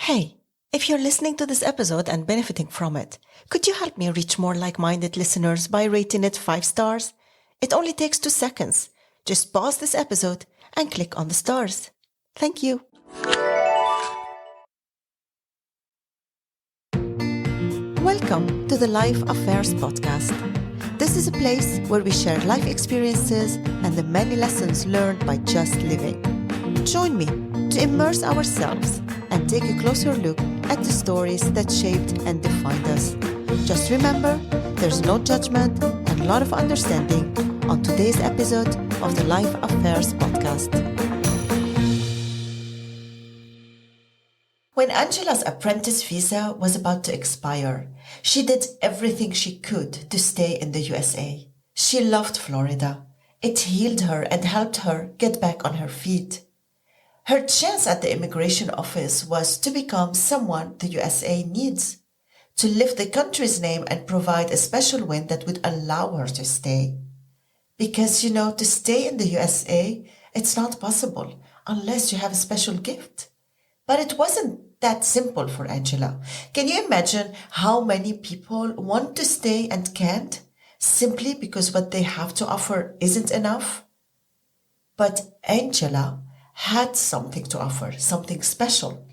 Hey, if you're listening to this episode and benefiting from it, could you help me reach more like-minded listeners by rating it 5 stars? It only takes 2 seconds. Just pause this episode and click on the stars. Thank you. Welcome to the Life Affairs podcast. This is a place where we share life experiences and the many lessons learned by just living. Join me to immerse ourselves and take a closer look at the stories that shaped and defined us. Just remember, there's no judgment and a lot of understanding on today's episode of the Life Affairs podcast. When Angela's apprentice visa was about to expire, she did everything she could to stay in the USA. She loved Florida. It healed her and helped her get back on her feet. Her chance at the immigration office was to become someone the USA needs, to lift the country's name and provide a special win that would allow her to stay. Because, to stay in the USA, it's not possible unless you have a special gift. But it wasn't that simple for Angela. Can you imagine how many people want to stay and can't simply because what they have to offer isn't enough? But Angela had something to offer, something special.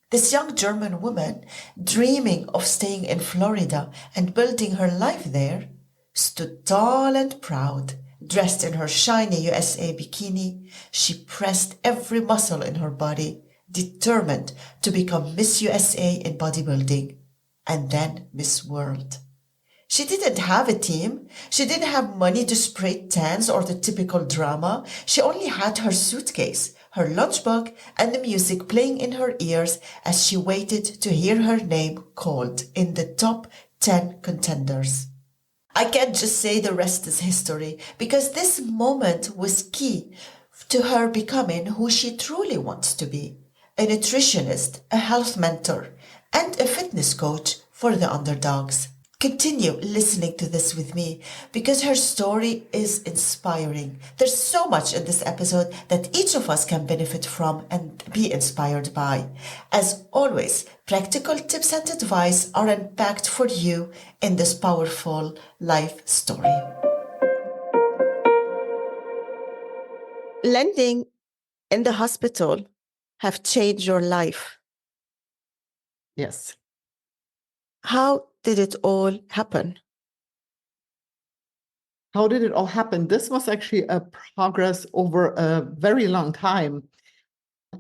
This young German woman, dreaming of staying in Florida and building her life there, stood tall and proud. Dressed in her shiny USA bikini, she pressed every muscle in her body, determined to become Miss USA in bodybuilding and then Miss World. She didn't have a team. She didn't have money to spray tans or the typical drama. She only had her suitcase, her lunchbox, and the music playing in her ears as she waited to hear her name called in the top 10 contenders. I can't just say the rest is history because this moment was key to her becoming who she truly wants to be. A nutritionist, a health mentor, and a fitness coach for the Underdogs. Continue listening to this with me because her story is inspiring. There's so much in this episode that each of us can benefit from and be inspired by. As always, practical tips and advice are unpacked for you in this powerful life story. Landing in the hospital have changed your life. Yes. How did it all happen? How did it all happen? This was actually a progress over a very long time.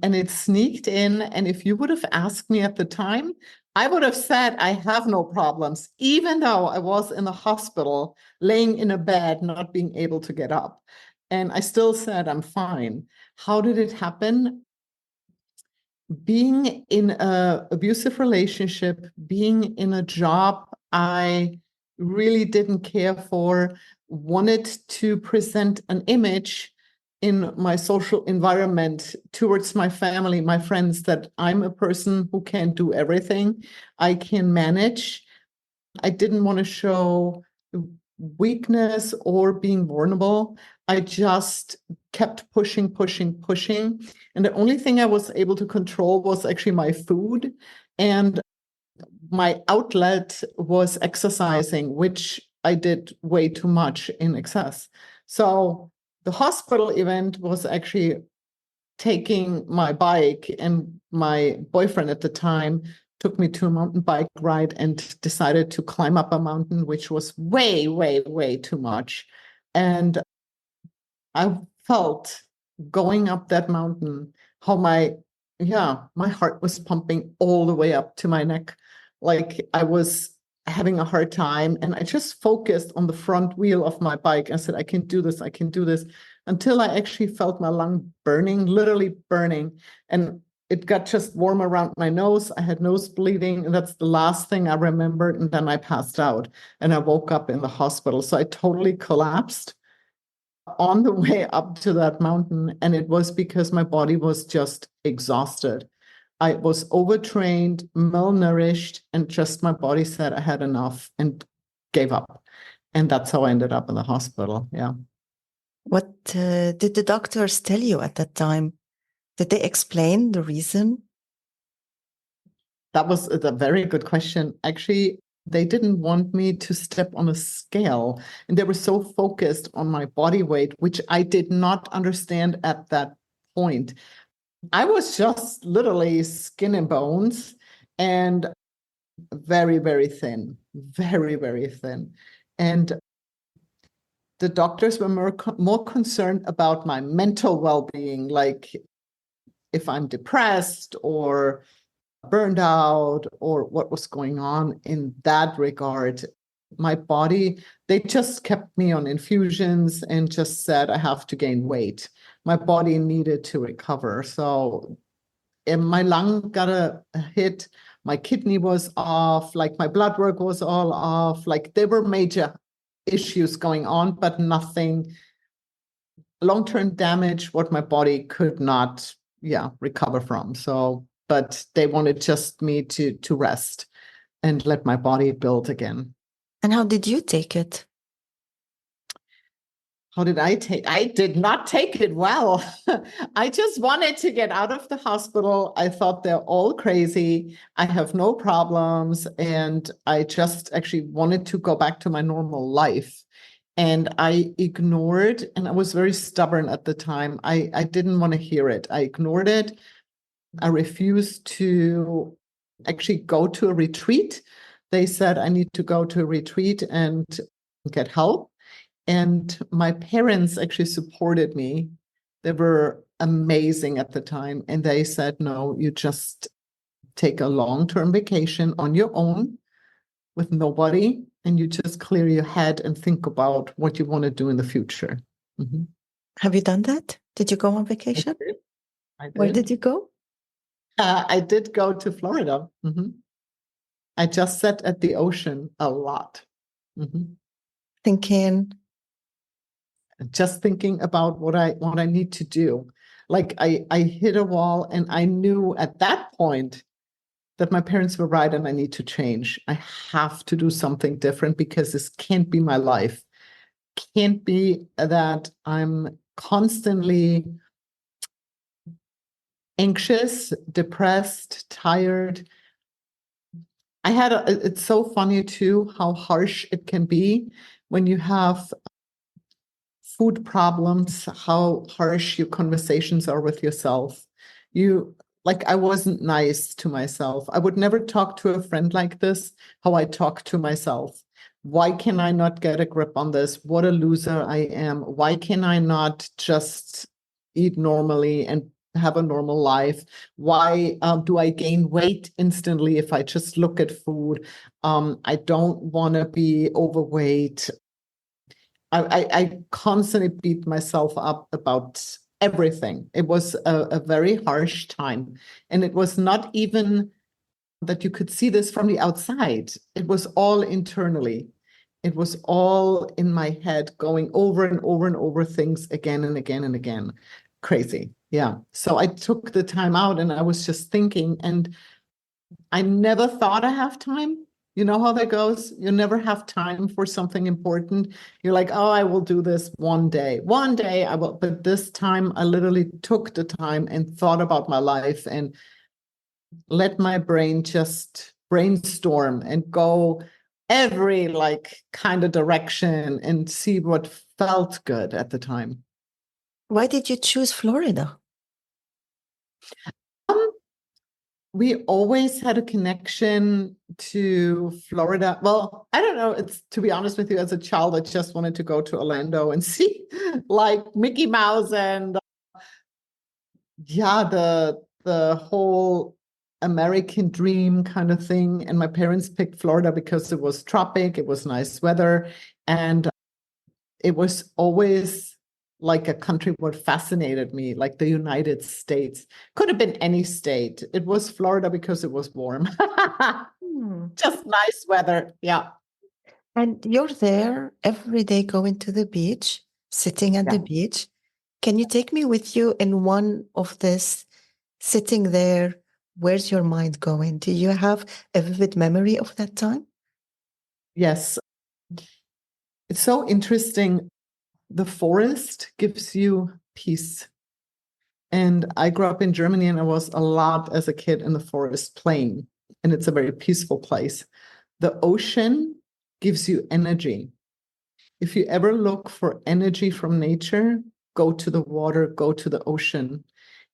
And it sneaked in. And if you would have asked me at the time, I would have said I have no problems, even though I was in the hospital, laying in a bed, not being able to get up. And I still said I'm fine. How did it happen? Being in an abusive relationship, being in a job I really didn't care for, wanted to present an image in my social environment towards my family, my friends, that I'm a person who can do everything. I can manage. I didn't want to show weakness or being vulnerable. I just kept pushing. And the only thing I was able to control was actually my food. And my outlet was exercising, which I did way too much in excess. So the hospital event was actually taking my bike, and my boyfriend at the time took me to a mountain bike ride and decided to climb up a mountain, which was way too much. And I felt going up that mountain how my heart was pumping all the way up to my neck. Like I was having a hard time, and I just focused on the front wheel of my bike. I said, I can do this, until I actually felt my lung burning, literally burning. And it got just warm around my nose. I had nose bleeding, and that's the last thing I remembered. And then I passed out, and I woke up in the hospital. So I totally collapsed on the way up to that mountain. And it was because my body was just exhausted. I was overtrained, malnourished, and just my body said I had enough and gave up. And that's how I ended up in the hospital. Yeah. What did the doctors tell you at that time? Did they explain the reason? That was a very good question. Actually, they didn't want me to step on a scale, and they were so focused on my body weight, which I did not understand at that point. I was just literally skin and bones and very, very thin, very, very thin. And the doctors were more concerned about my mental well-being, like if I'm depressed or burned out or what was going on in that regard. My body, they just kept me on infusions and just said I have to gain weight. My body needed to recover. So and my lung got a hit, my kidney was off, like my blood work was all off, like there were major issues going on, but nothing long-term damage what my body could not recover from. So but they wanted just me to rest and let my body build again. And how did you take it? How did I take? I did not take it well. I just wanted to get out of the hospital. I thought they're all crazy. I have no problems. And I just actually wanted to go back to my normal life. And I ignored, and I was very stubborn at the time. I didn't want to hear it. I ignored it. I refused to actually go to a retreat. They said I need to go to a retreat and get help. And my parents actually supported me. They were amazing at the time. And they said, no, you just take a long-term vacation on your own with nobody, and you just clear your head and think about what you want to do in the future. Mm-hmm. Have you done that? Did you go on vacation? I did. Where did you go? I did go to Florida. Mm-hmm. I just sat at the ocean a lot. Mm-hmm. Just thinking about what I need to do. Like I hit a wall, and I knew at that point that my parents were right and I need to change. I have to do something different because this can't be my life. Can't be that I'm constantly anxious, depressed, tired. It's so funny too, how harsh it can be when you have food problems, how harsh your conversations are with yourself. I wasn't nice to myself. I would never talk to a friend like this, how I talk to myself. Why can I not get a grip on this? What a loser I am. Why can I not just eat normally and have a normal life? Why do I gain weight instantly if I just look at food? I don't want to be overweight. I constantly beat myself up about everything. It was a very harsh time. And it was not even that you could see this from the outside. It was all internally. It was all in my head, going over and over and over things again and again and again. Crazy. Yeah. So I took the time out and I was just thinking, and I never thought I have time. You know how that goes? You never have time for something important. You're like, oh, I will do this one day. One day I will. But this time I literally took the time and thought about my life and let my brain just brainstorm and go every kind of direction and see what felt good at the time. Why did you choose Florida? We always had a connection to Florida. Well, I don't know. It's, to be honest with you, as a child, I just wanted to go to Orlando and see Mickey Mouse and the whole American dream kind of thing. And my parents picked Florida because it was tropic, it was nice weather, and it was always like a country what fascinated me, like the United States. Could have been any state. It was Florida because it was warm. Just nice weather. Yeah. And you're there every day going to the beach, sitting at the beach. Can you take me with you in one of this sitting there? Where's your mind going? Do you have a vivid memory of that time? Yes. It's so interesting. The forest gives you peace. And I grew up in Germany and I was a lot as a kid in the forest playing. and it's a very peaceful place. The ocean gives you energy. If you ever look for energy from nature, go to the water, go to the ocean.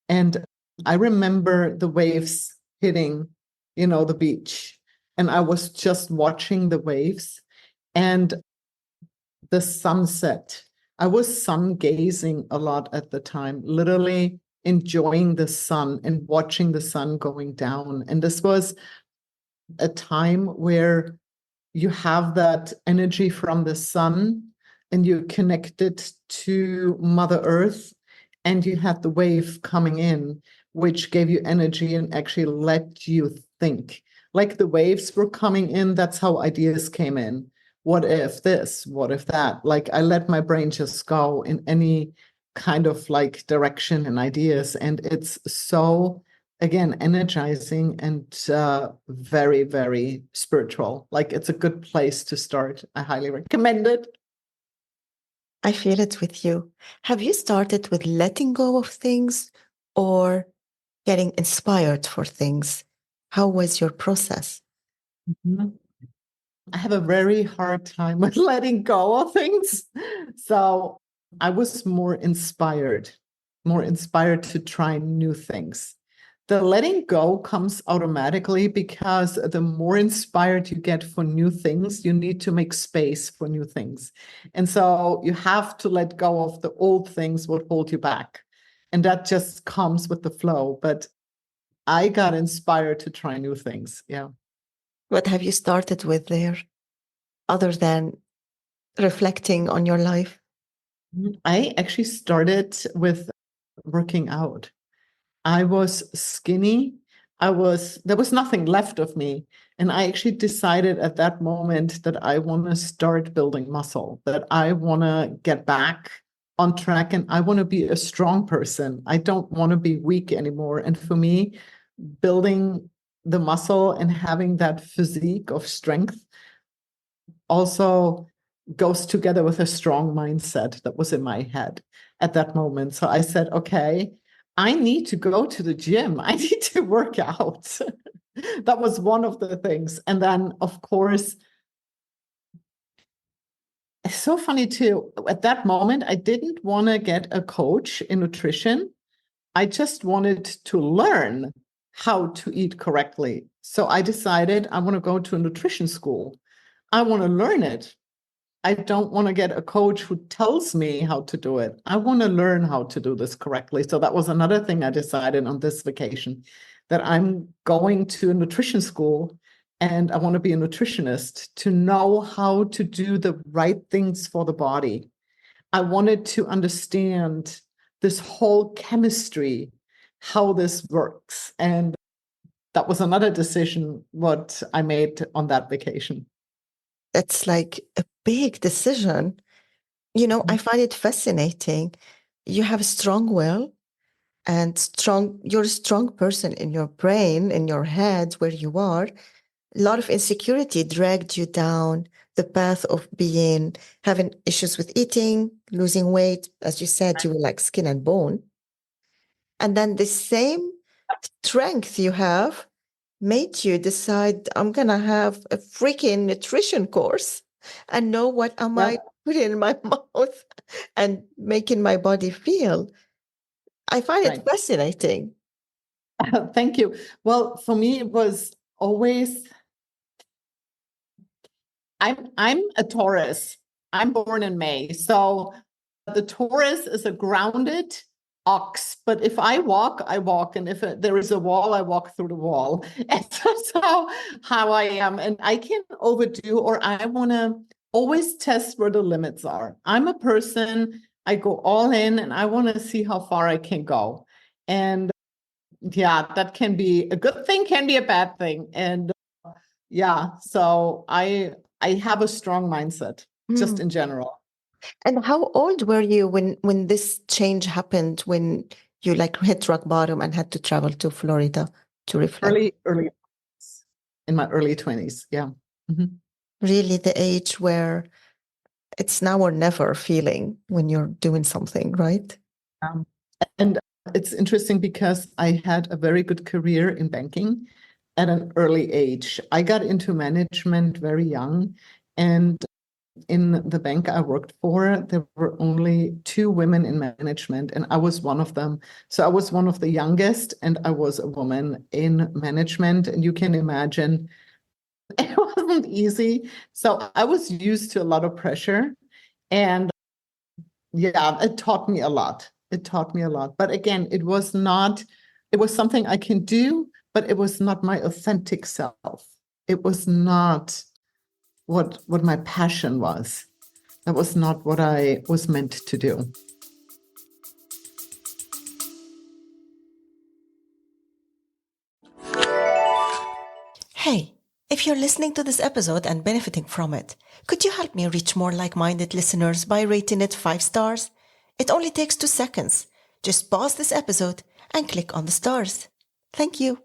And I remember the waves hitting, the beach. And I was just watching the waves and the sunset. I was sun gazing a lot at the time, literally enjoying the sun and watching the sun going down. And this was a time where you have that energy from the sun and you're connected to Mother Earth, and you had the wave coming in, which gave you energy and actually let you think. Like the waves were coming in, that's how ideas came in. What if this? What if that? Like I let my brain just go in any kind of like direction and ideas. And it's so, again, energizing and very, very spiritual. Like it's a good place to start. I highly recommend it. I feel it with you. Have you started with letting go of things or getting inspired for things? How was your process? Mhm. I have a very hard time with letting go of things. So I was more inspired to try new things. The letting go comes automatically because the more inspired you get for new things, you need to make space for new things. And so you have to let go of the old things what hold you back. And that just comes with the flow. But I got inspired to try new things. Yeah. What have you started with there other than reflecting on your life? I actually started with working out. I was skinny. There was nothing left of me. And I actually decided at that moment that I want to start building muscle, that I want to get back on track and I want to be a strong person. I don't want to be weak anymore. And for me, building the muscle and having that physique of strength also goes together with a strong mindset that was in my head at that moment. So I said, okay, I need to go to the gym. I need to work out. That was one of the things. And then, of course, it's so funny too. At that moment, I didn't want to get a coach in nutrition. I just wanted to learn how to eat correctly. So I decided I want to go to a nutrition school. I want to learn it. I don't want to get a coach who tells me how to do it. I want to learn how to do this correctly. So that was another thing I decided on this vacation, that I'm going to a nutrition school and I want to be a nutritionist to know how to do the right things for the body. I wanted to understand this whole chemistry, how this works. And that was another decision what I made on that vacation. It's like a big decision. I find it fascinating. You have a strong will and you're a strong person in your brain, in your head, where you are. A lot of insecurity dragged you down the path of having issues with eating, losing weight. As you said, you were like skin and bone. And then the same strength you have made you decide, I'm going to have a freaking nutrition course and know what am I putting in my mouth and making my body feel. I find it fascinating. Thank you. Well, for me, it was always, I'm a Taurus. I'm born in May. So the Taurus is a grounded ox, but if I walk, I walk. And if there is a wall, I walk through the wall. And that's how I am. And I can't overdo, or I want to always test where the limits are. I'm a person, I go all in and I want to see how far I can go. And yeah, that can be a good thing, can be a bad thing. And yeah, so I have a strong mindset just in general. And how old were you when this change happened, when you like hit rock bottom and had to travel to Florida to reflect? Early in my early 20s. Yeah. Mm-hmm. Really the age where it's now or never feeling when you're doing something, right? And it's interesting because I had a very good career in banking. at an early age. I got into management very young, and in the bank I worked for, there were only 2 women in management, and I was one of them. So I was one of the youngest, and I was a woman in management. And you can imagine it wasn't easy. So I was used to a lot of pressure. And yeah, it taught me a lot. It taught me a lot. But again, it was something I can do, but it was not my authentic self. It was not what my passion was. That was not what I was meant to do. Hey, if you're listening to this episode and benefiting from it, could you help me reach more like-minded listeners by rating it 5 stars? It only takes 2 seconds. Just pause this episode and click on the stars. Thank you.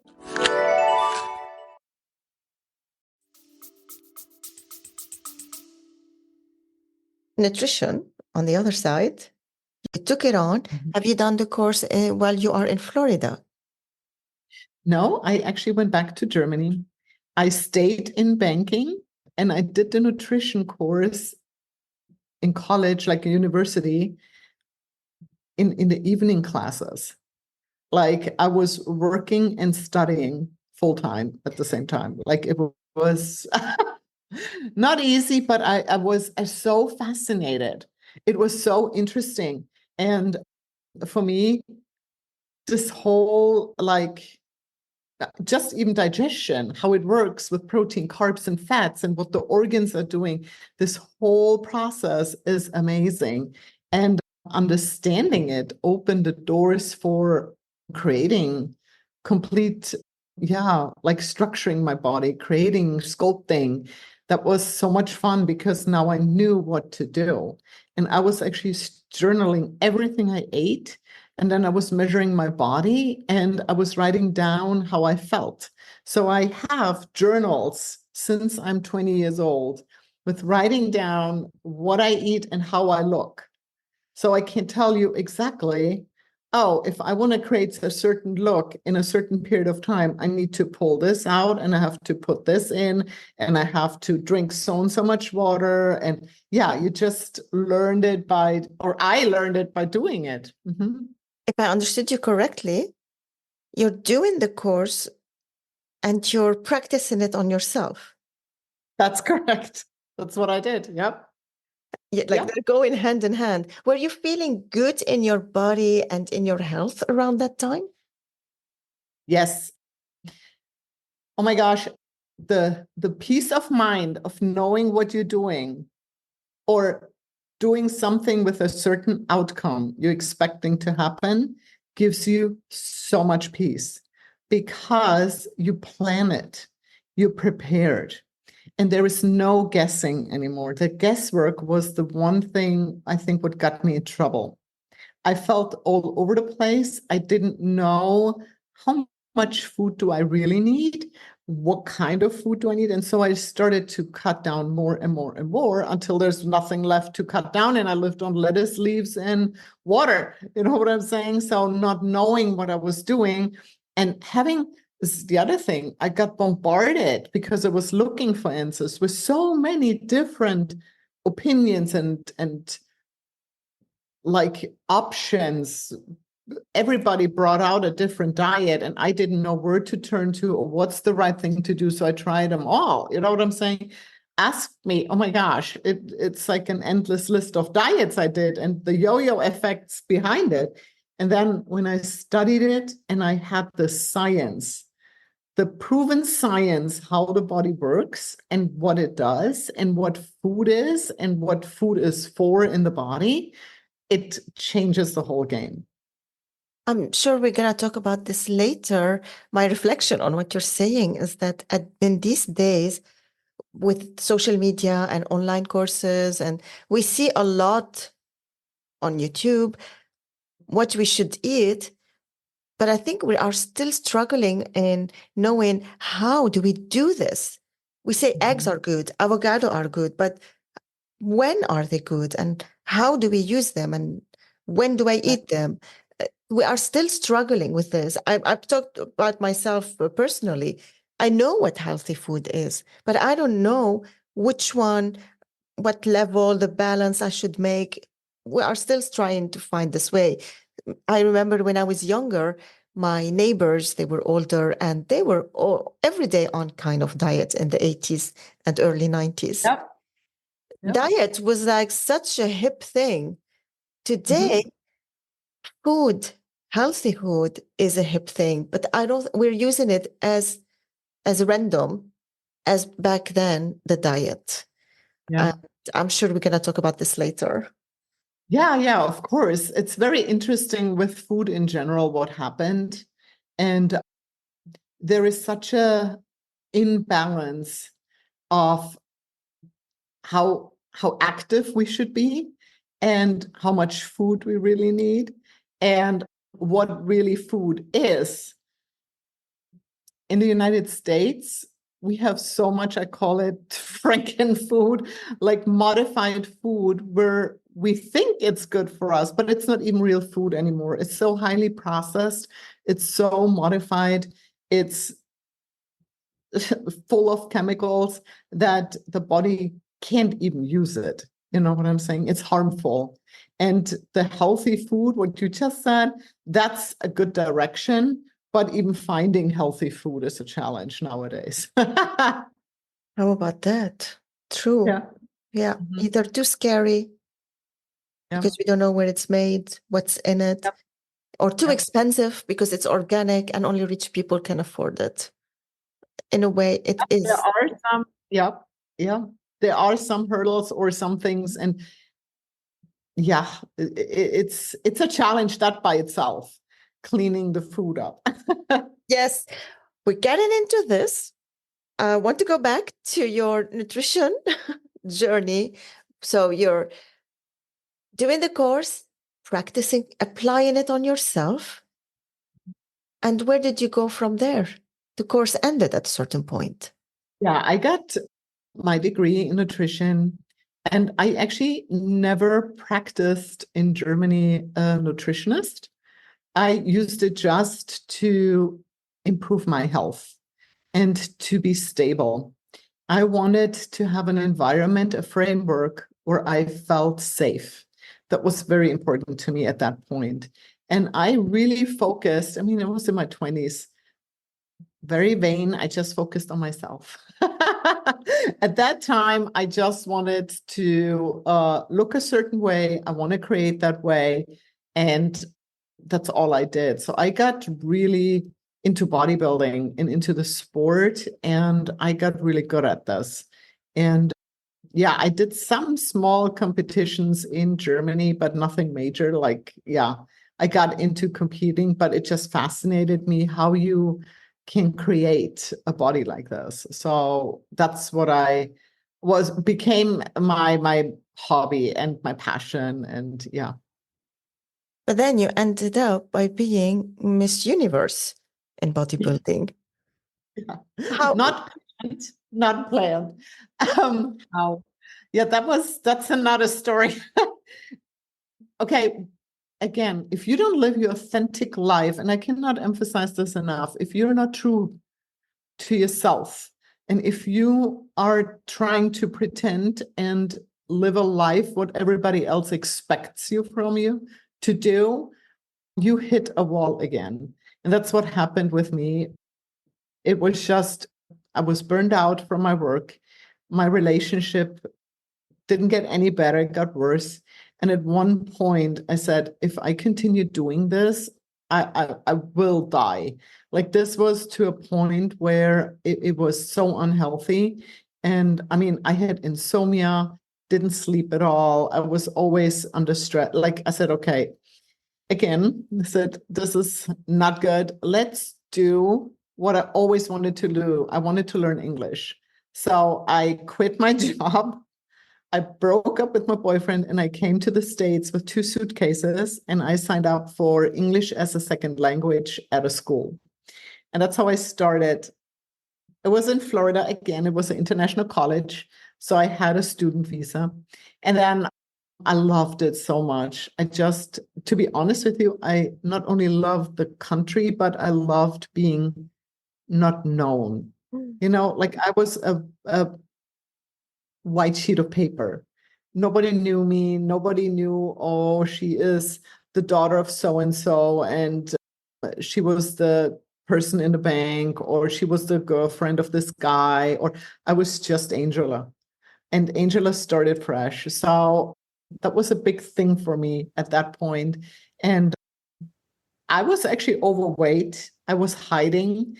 Nutrition, on the other side, you took it on. Have you done the course while you are in Florida? No, I actually went back to Germany. I stayed in banking, and I did the nutrition course in college, like a university, in the evening classes. Like I was working and studying full time at the same time. Like it was not easy, but I was so fascinated. It was so interesting. And for me, this whole like just even digestion, how it works with protein, carbs, and fats, and what the organs are doing, this whole process is amazing. And understanding it opened the doors for creating complete, like structuring my body, creating sculpting. That was so much fun because now I knew what to do. And I was actually journaling everything I ate. And then I was measuring my body and I was writing down how I felt. So I have journals since I'm 20 years old with writing down what I eat and how I look. So I can tell you exactly, oh, if I want to create a certain look in a certain period of time, I need to pull this out and I have to put this in and I have to drink so and so much water. And yeah, you just learned it I learned it by doing it. Mm-hmm. If I understood you correctly, you're doing the course and you're practicing it on yourself. That's correct. That's what I did. Yep. Yeah, like they're going hand in hand. Were you feeling good in your body and in your health around that time? Yes. Oh my gosh. The peace of mind of knowing what you're doing or doing something with a certain outcome you're expecting to happen gives you so much peace because you plan it, you're prepared, and there is no guessing anymore. The guesswork was the one thing I think what got me in trouble. I felt all over the place. I didn't know how much food do I really need? What kind of food do I need? And so I started to cut down more and more and more until there's nothing left to cut down. And I lived on lettuce leaves and water. You know what I'm saying? So not knowing what I was doing and having this is the other thing. I got bombarded because I was looking for answers with so many different opinions and like options. Everybody brought out a different diet and I didn't know where to turn to or what's the right thing to do. So I tried them all. You know what I'm saying? Ask me, oh my gosh, it's like an endless list of diets I did and the yo-yo effects behind it. And then when I studied it and I had the science, the proven science, how the body works and what it does and what food is and what food is for in the body, it changes the whole game. I'm sure we're going to talk about this later. My reflection on what you're saying is that in these days, with social media and online courses, and we see a lot on YouTube what we should eat, but I think we are still struggling in knowing how do we do this. We say eggs are good, avocado are good, but when are they good and how do we use them and when do I eat them? We are still struggling with this. I've talked about myself personally. I know what healthy food is, but I don't know which one, what level, the balance I should make. We are still trying to find this way. I remember when I was younger, my neighbors, they were older and they were all, every day on kind of diet in the 80s and early 90s. Yep. Yep. Diet was like such a hip thing. Today, food, healthy food is a hip thing, but I don't, we're using it as random as back then, the diet. Yeah. I'm sure we're going to talk about this later. Yeah, of course. It's very interesting with food in general, what happened. And there is such a imbalance of how active we should be and how much food we really need and what really food is. In the United States, we have so much, I call it Franken food, like modified food where we think it's good for us, but it's not even real food anymore. It's so highly processed. It's so modified. It's full of chemicals that the body can't even use it. You know what I'm saying? It's harmful. And the healthy food, what you just said, that's a good direction. But even finding healthy food is a challenge nowadays. How about that? True. Yeah. Yeah. Mhm. Either too scary Yeah. because we don't know where it's made, what's in it, Yep. or too Yep. expensive because it's organic and only rich people can afford it. In a way, it There is. are some, yeah. There are some hurdles or some things, and yeah, it's a challenge that by itself, cleaning the food up. Yes, we're getting into this. I want to go back to your nutrition journey. So you're doing the course, practicing, applying it on yourself. And where did you go from there? The course ended at a certain point. Yeah, I got my degree in nutrition, and I actually never practiced in Germany a nutritionist. I used it just to improve my health and to be stable. I wanted to have an environment, a framework where I felt safe. That was very important to me at that point. And I really focused, I mean, it was in my 20s, very vain. I just focused on myself. At that time, I just wanted to look a certain way. I want to create that way. And that's all I did. So I got really into bodybuilding and into the sport, and I got really good at this. And yeah, I did some small competitions in Germany, but nothing major. Like, yeah, I got into competing, but it just fascinated me how you can create a body like this. So that's what I became my hobby and my passion. And yeah. But then you ended up by being Miss Universe in bodybuilding. Yeah. How? Not planned. How? Yeah, that's another story. Okay, again, if you don't live your authentic life, and I cannot emphasize this enough, if you're not true to yourself, and if you are trying to pretend and live a life what everybody else expects you from you to do, you hit a wall again. And that's what happened with me. It was just, I was burned out from my work. My relationship didn't get any better, it got worse. And at one point, I said, if I continue doing this, I will die. Like this was to a point where it was so unhealthy. And I mean, I had insomnia, didn't sleep at all. I was always under stress. Like I said, okay, again, I said, this is not good. Let's do what I always wanted to do. I wanted to learn English. So I quit my job. I broke up with my boyfriend and I came to the States with 2 suitcases and I signed up for English as a second language at a school. And that's how I started. It was in Florida again. It was an international college. So I had a student visa. And then I loved it so much. To be honest with you, I not only loved the country, but I loved being not known. You know, like I was a white sheet of paper. Nobody knew me. Nobody knew, oh, she is the daughter of so and so, and she was the person in the bank, or she was the girlfriend of this guy, or I was just Angela. And Angela started fresh. So that was a big thing for me at that point. And I was actually overweight. I was hiding.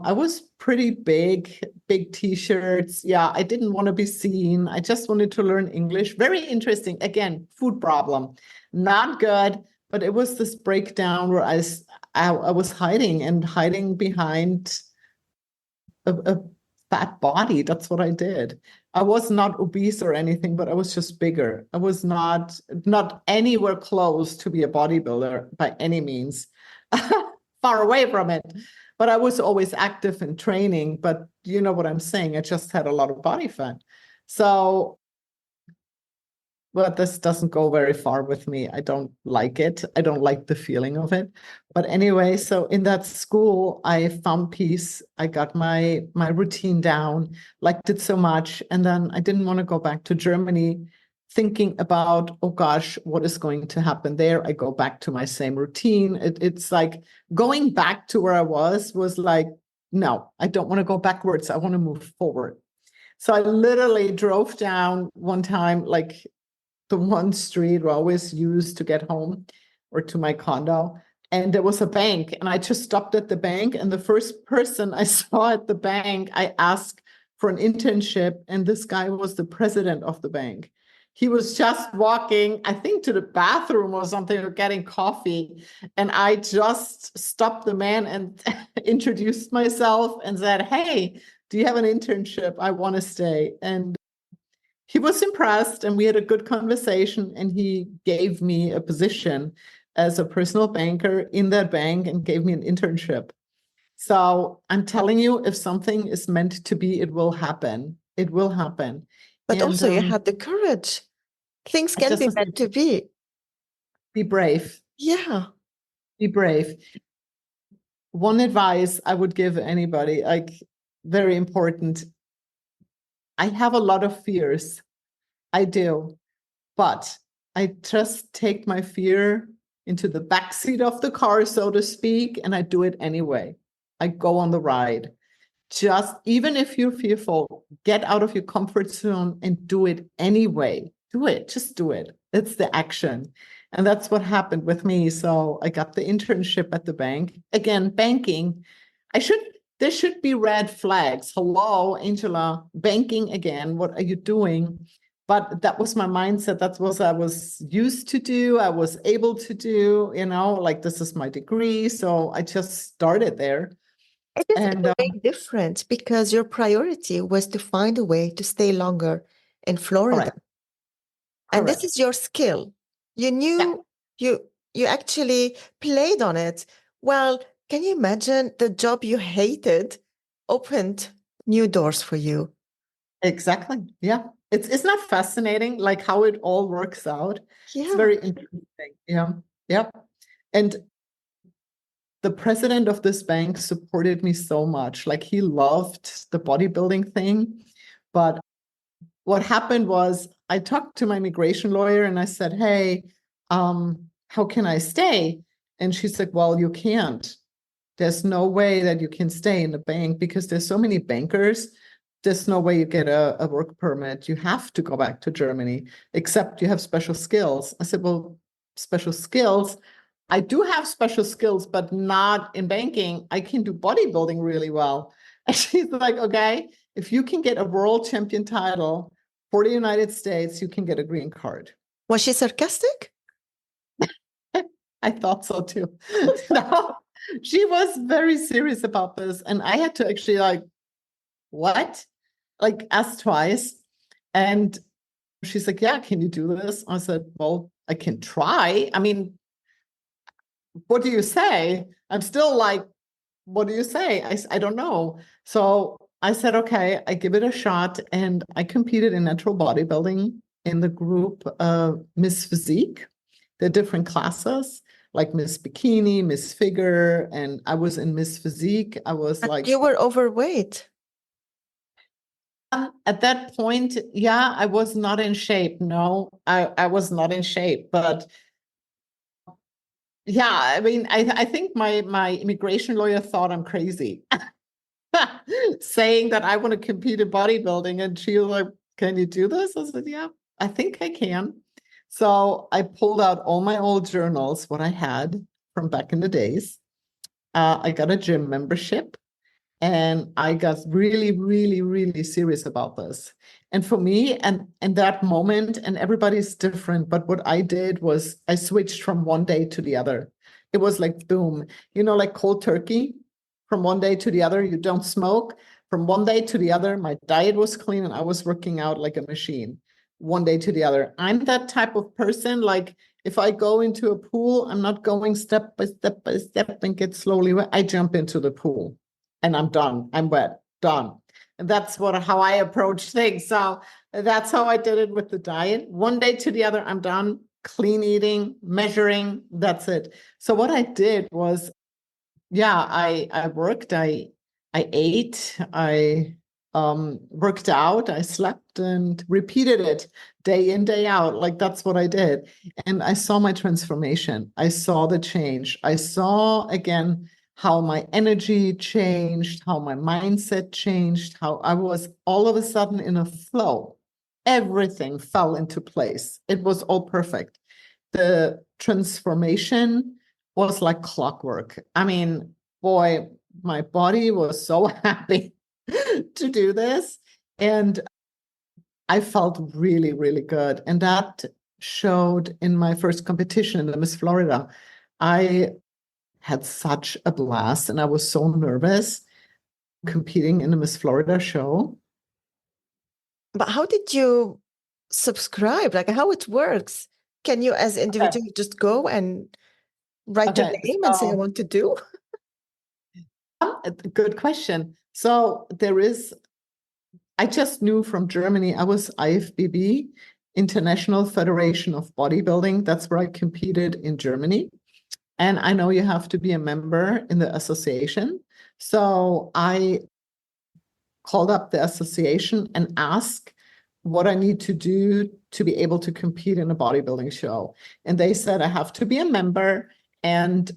I was pretty big t-shirts. Yeah, I didn't want to be seen. I just wanted to learn English. Very interesting. Again, food problem. Not good, but it was this breakdown where I was hiding and hiding behind a fat body. That's what I did. I was not obese or anything, but I was just bigger. I was not anywhere close to be a bodybuilder by any means. Far away from it. But I was always active in training. But you know what I'm saying? I just had a lot of body fat. So but this doesn't go very far with me. I don't like it. I don't like the feeling of it. But anyway, so in that school, I found peace. I got my routine down, liked it so much. And then I didn't want to go back to Germany thinking about, oh gosh, what is going to happen there? I go back to my same routine. It's like going back to where I was like, no, I don't want to go backwards. I want to move forward. So I literally drove down one time, like the one street I always used to get home or to my condo. And there was a bank, and I just stopped at the bank. And the first person I saw at the bank, I asked for an internship. And this guy was the president of the bank. He was just walking, I think, to the bathroom or something, or getting coffee. And I just stopped the man and introduced myself and said, hey, do you have an internship? I want to stay. And he was impressed, and we had a good conversation, and he gave me a position as a personal banker in that bank and gave me an internship. So I'm telling you, if something is meant to be, it will happen. It will happen. But And also you had the courage. Things I can just be meant to be. be brave. Yeah. Be brave. One advice I would give anybody, like very important. I have a lot of fears. I do. But I just take my fear into the backseat of the car, so to speak, and I do it anyway. I go on the ride. Just even if you're fearful, get out of your comfort zone and do it anyway. Do it. Just do it. It's the action. And that's what happened with me. So I got the internship at the bank. Again, banking. There should be red flags. Hello, Angela, banking again. What are you doing? But that was my mindset. That's what I was used to do. I was able to do, like this is my degree. So I just started there. It is And a big difference because your priority was to find a way to stay longer in Florida. correct. And this Correct. is your skill. You knew you actually played on it. Well, can you imagine the job you hated opened new doors for you? Exactly. Yeah. It's not fascinating, like how it all works out. Yeah. It's very interesting. Yeah. Yep. And the president of this bank supported me so much. Like he loved the bodybuilding thing. But what happened was I talked to my immigration lawyer and I said, hey, how can I stay? And she said, well, you can't. There's no way that you can stay in the bank because there's so many bankers. There's no way you get a work permit. You have to go back to Germany, except you have special skills. I said, well, special skills. I do have special skills, but not in banking. I can do bodybuilding really well. And she's like, okay, if you can get a world champion title for the United States, you can get a green card. Was she sarcastic? I thought so too. No, she was very serious about this. And I had to actually what? Ask twice. And she's like, yeah, can you do this? I said, well, I can try. I mean, what do you say? I'm still like, what do you say? I don't know. So I said, okay, I give it a shot. And I competed in natural bodybuilding in the group Miss Physique. There are different classes like Miss Bikini, Miss Figure, and I was in Miss Physique. I was You were overweight. At that point, yeah, I was not in shape. No, I was not in shape. But yeah, I mean, I think my immigration lawyer thought I'm crazy saying that I want to compete in bodybuilding. And she was like, can you do this? I said, yeah, I think I can. So I pulled out all my old journals, what I had from back in the days. I got a gym membership. And I got really, really, really serious about this. And for me, and that moment, and everybody's different, but what I did was I switched from one day to the other. It was like boom, like cold turkey. From one day to the other, you don't smoke. From one day to the other, my diet was clean and I was working out like a machine. One day to the other. I'm that type of person. Like if I go into a pool, I'm not going step by step by step and get slowly wet. I jump into the pool and I'm done. I'm wet, done. And that's how I approach things. So that's how I did it with the diet. One day to the other, I'm done. Clean eating, measuring, that's it. So what I did was, yeah, I worked, I ate, I worked out, I slept and repeated it day in, day out. Like that's what I did. And I saw my transformation. I saw the change. I saw again how my energy changed, how my mindset changed, how I was all of a sudden in a flow. Everything fell into place. It was all perfect. The transformation was like clockwork. I mean, boy, my body was so happy to do this. And I felt really, really good. And that showed in my first competition in the Miss Florida. I had such a blast and I was so nervous competing in the Miss Florida show. But how did you subscribe? Like how it works? Can you as individual just go and write your name and say I want to do? Good question. So I just knew from Germany, I was IFBB, International Federation of Bodybuilding. That's where I competed in Germany. And I know you have to be a member in the association. So I called up the association and asked what I need to do to be able to compete in a bodybuilding show. And they said I have to be a member and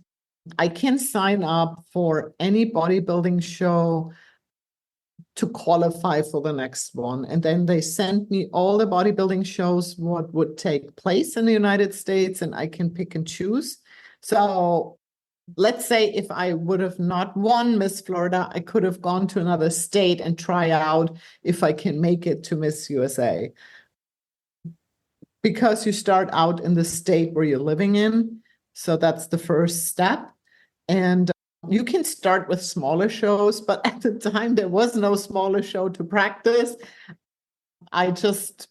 I can sign up for any bodybuilding show to qualify for the next one. And then they sent me all the bodybuilding shows, what would take place in the United States, and I can pick and choose. So let's say if I would have not won Miss Florida, I could have gone to another state and try out if I can make it to Miss USA. Because you start out in the state where you're living in. So that's the first step. And you can start with smaller shows, but at the time there was no smaller show to practice. I just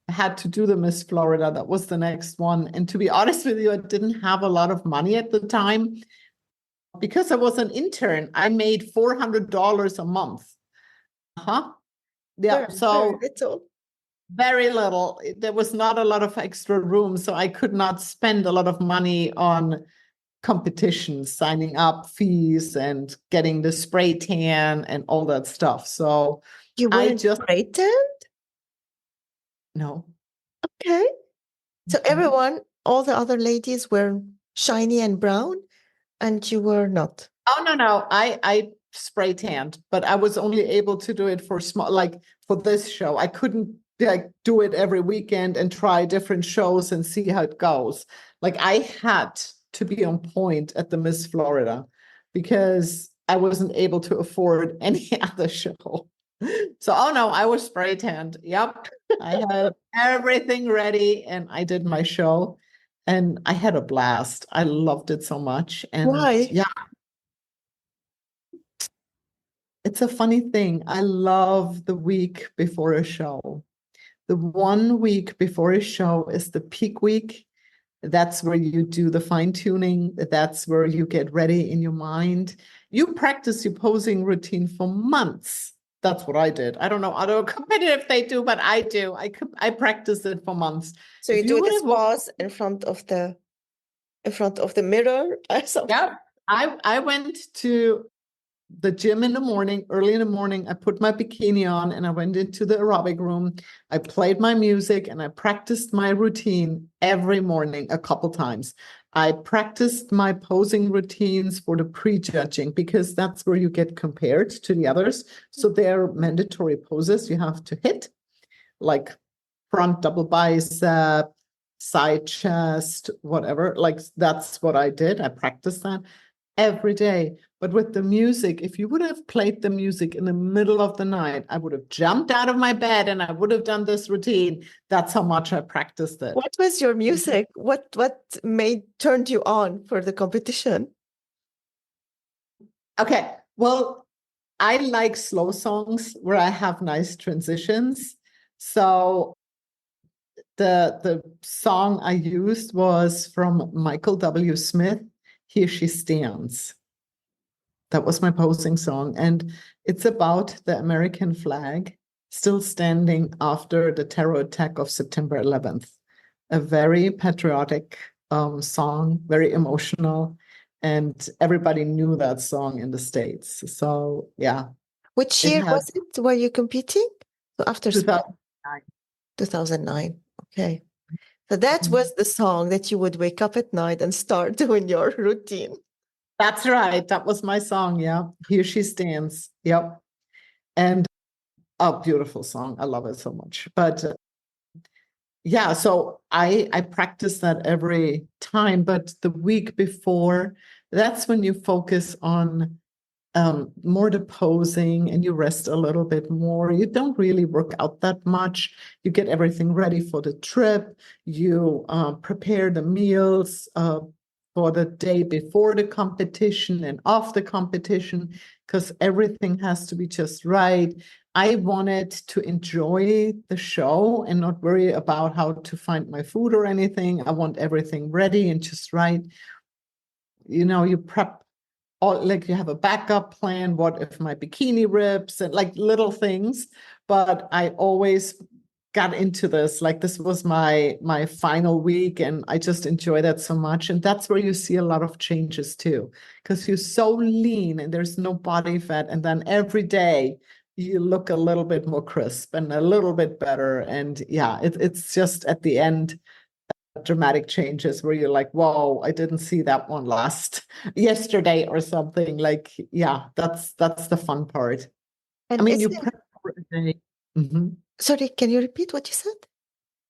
had to do the Miss Florida. That was the next one. And to be honest with you, I didn't have a lot of money at the time because I was an intern. I made $400 a month. Yeah. So very little. Very little. There was not a lot of extra room. So I could not spend a lot of money on competitions, signing up fees and getting the spray tan and all that stuff. So you weren't spray tanned? No. Okay. So everyone, all the other ladies were shiny and brown and you were not. Oh, no. I spray tanned, but I was only able to do it for small, like for this show. I couldn't do it every weekend and try different shows and see how it goes. Like I had to be on point at the Miss Florida because I wasn't able to afford any other show. So, I was spray tanned. Yep. I had everything ready and I did my show and I had a blast. I loved it so much. And why? Yeah. It's a funny thing. I love the week before a show. The 1 week before a show is the peak week. That's where you do the fine tuning. That's where you get ready in your mind. You practice your posing routine for months. That's what I did. I don't know other competitive they do, but I do. I practiced it for months. So you do this pause in front of the mirror or something? Yeah. I went to the gym in the morning, early in the morning. I put my bikini on and I went into the aerobic room. I played my music and I practiced my routine every morning a couple times. I practiced my posing routines for the pre-judging because that's where you get compared to the others. So they're mandatory poses you have to hit, like front double bicep, side chest, whatever. Like that's what I did. I practiced that every day. But with the music, if you would have played the music in the middle of the night, I would have jumped out of my bed and I would have done this routine. That's how much I practiced it. What was your music? What turned you on for the competition? Okay, well, I like slow songs where I have nice transitions. So the song I used was from Michael W. Smith, Here She Stands. That was my posing song. And it's about the American flag still standing after the terror attack of September 11th. A very patriotic song, very emotional. And everybody knew that song in the States. So, yeah. Which year was it? Were you competing? So after 2009. 2009. Okay. So that was the song that you would wake up at night and start doing your routine. That's right. That was my song. Yeah. Here She Stands. Yep. And a beautiful song. I love it so much. But yeah, so I practice that every time. But the week before, that's when you focus on more the posing and you rest a little bit more. You don't really work out that much. You get everything ready for the trip. You prepare the meals for the day before the competition and of the competition, because everything has to be just right. I wanted to enjoy the show and not worry about how to find my food or anything. I want everything ready and just right. You know, you prep all, like you have a backup plan. What if my bikini rips, and like little things. But I always got into this, like this was my final week and I just enjoy that so much. And that's where you see a lot of changes too, because you're so lean and there's no body fat. And then every day you look a little bit more crisp and a little bit better. And yeah, it's just at the end, dramatic changes where you're like, whoa, I didn't see that one yesterday or something. Like, yeah, that's the fun part. And I mean, you prep for a day. Sorry, can you repeat what you said?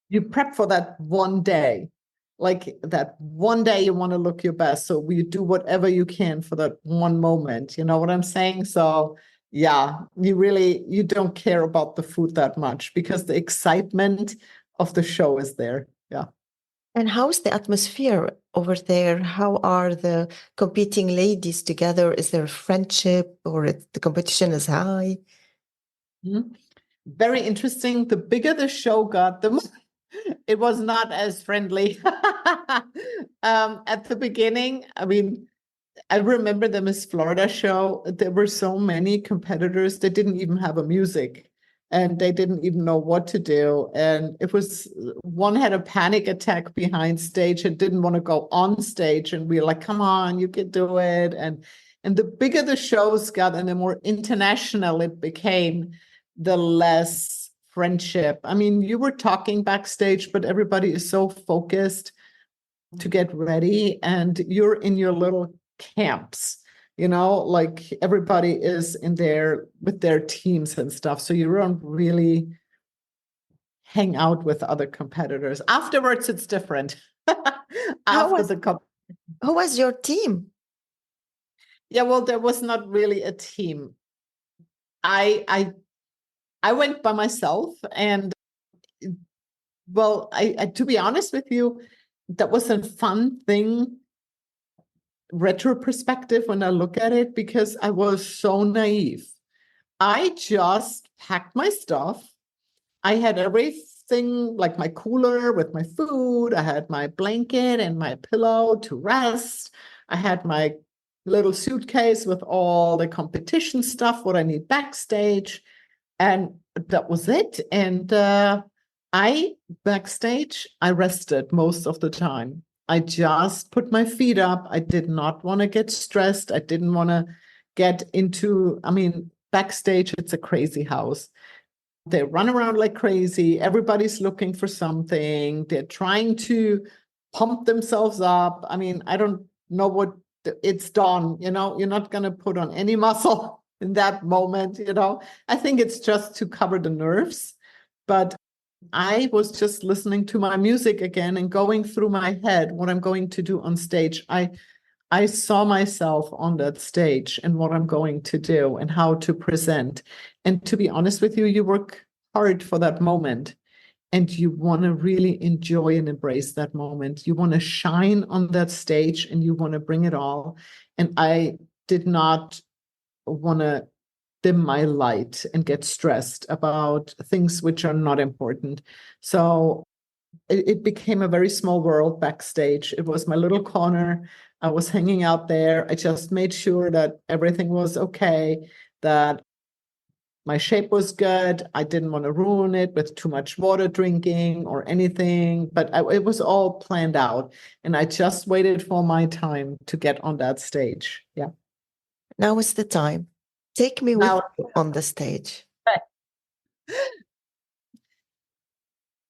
You prep for that one day. Like that one day you want to look your best. So you do whatever you can for that one moment. You know what I'm saying? So yeah, you don't care about the food that much because the excitement of the show is there. Yeah. And how's the atmosphere over there? How are the competing ladies together? Is there a friendship or the competition is high? Very interesting. The bigger the show got, the more it was not as friendly. At the beginning, I mean, I remember the Miss Florida show. There were so many competitors that didn't even have a music and they didn't even know what to do. And it was, one had a panic attack behind stage and didn't want to go on stage. And we were like, come on, you can do it. And the bigger the shows got and the more international it became, the less friendship. I mean, you were talking backstage, but everybody is so focused to get ready and you're in your little camps, you know, like everybody is in there with their teams and stuff. So you don't really hang out with other competitors. Afterwards, it's different. Who was your team? Yeah, well, there was not really a team. I went by myself and well, I to be honest with you, that was a fun thing, retro perspective when I look at it, because I was so naive. I just packed my stuff. I had everything, like my cooler with my food. I had my blanket and my pillow to rest. I had my little suitcase with all the competition stuff, what I need backstage. And that was it. And backstage, I rested most of the time. I just put my feet up. I did not want to get stressed. I didn't want to get into, I mean, backstage, it's a crazy house. They run around like crazy. Everybody's looking for something. They're trying to pump themselves up. I mean, I don't know what it's done. You know, you're not going to put on any muscle in that moment. You know, I think it's just to cover the nerves. But I was just listening to my music again and going through my head what I'm going to do on stage. I saw myself on that stage and what I'm going to do and how to present. And to be honest with you, you work hard for that moment and you want to really enjoy and embrace that moment. You want to shine on that stage and you want to bring it all. And I did not want to dim my light and get stressed about things which are not important. So it became a very small world backstage. It was my little corner. I was hanging out there. I just made sure that everything was okay, that my shape was good. I didn't want to ruin it with too much water drinking or anything, but it was all planned out. And I just waited for my time to get on that stage. Yeah. Now is the time. Take me with you on the stage.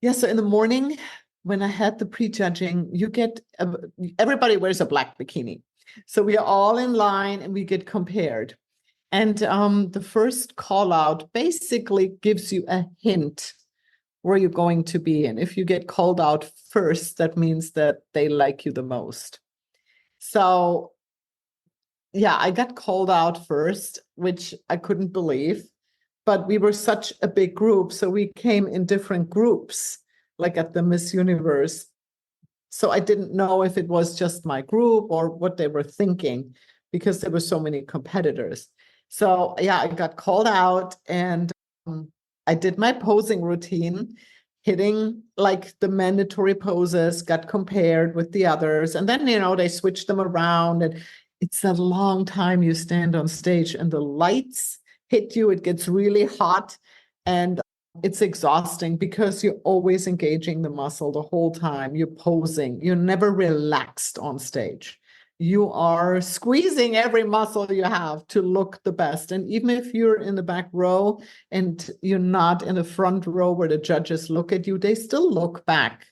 Yeah, so in the morning, when I had the prejudging, you get everybody wears a black bikini. So we are all in line and we get compared. And the first call out basically gives you a hint where you're going to be. And if you get called out first, that means that they like you the most. So yeah, I got called out first, which I couldn't believe. But we were such a big group, so we came in different groups, like at the Miss Universe. So I didn't know if it was just my group or what they were thinking, because there were so many competitors. So yeah, I got called out and I did my posing routine, hitting like the mandatory poses, got compared with the others. And then, they switched them around. And it's a long time you stand on stage and the lights hit you. It gets really hot and it's exhausting because you're always engaging the muscle the whole time. You're posing. You're never relaxed on stage. You are squeezing every muscle you have to look the best. And even if you're in the back row and you're not in the front row where the judges look at you, they still look back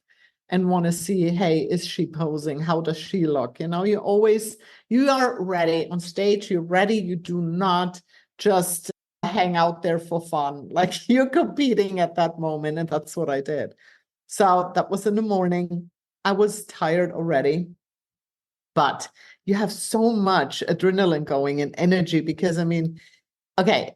and want to see, hey, is she posing? How does she look? You are ready on stage. You're ready. You do not just hang out there for fun. Like you're competing at that moment. And that's what I did. So that was in the morning. I was tired already, but you have so much adrenaline going and energy because okay,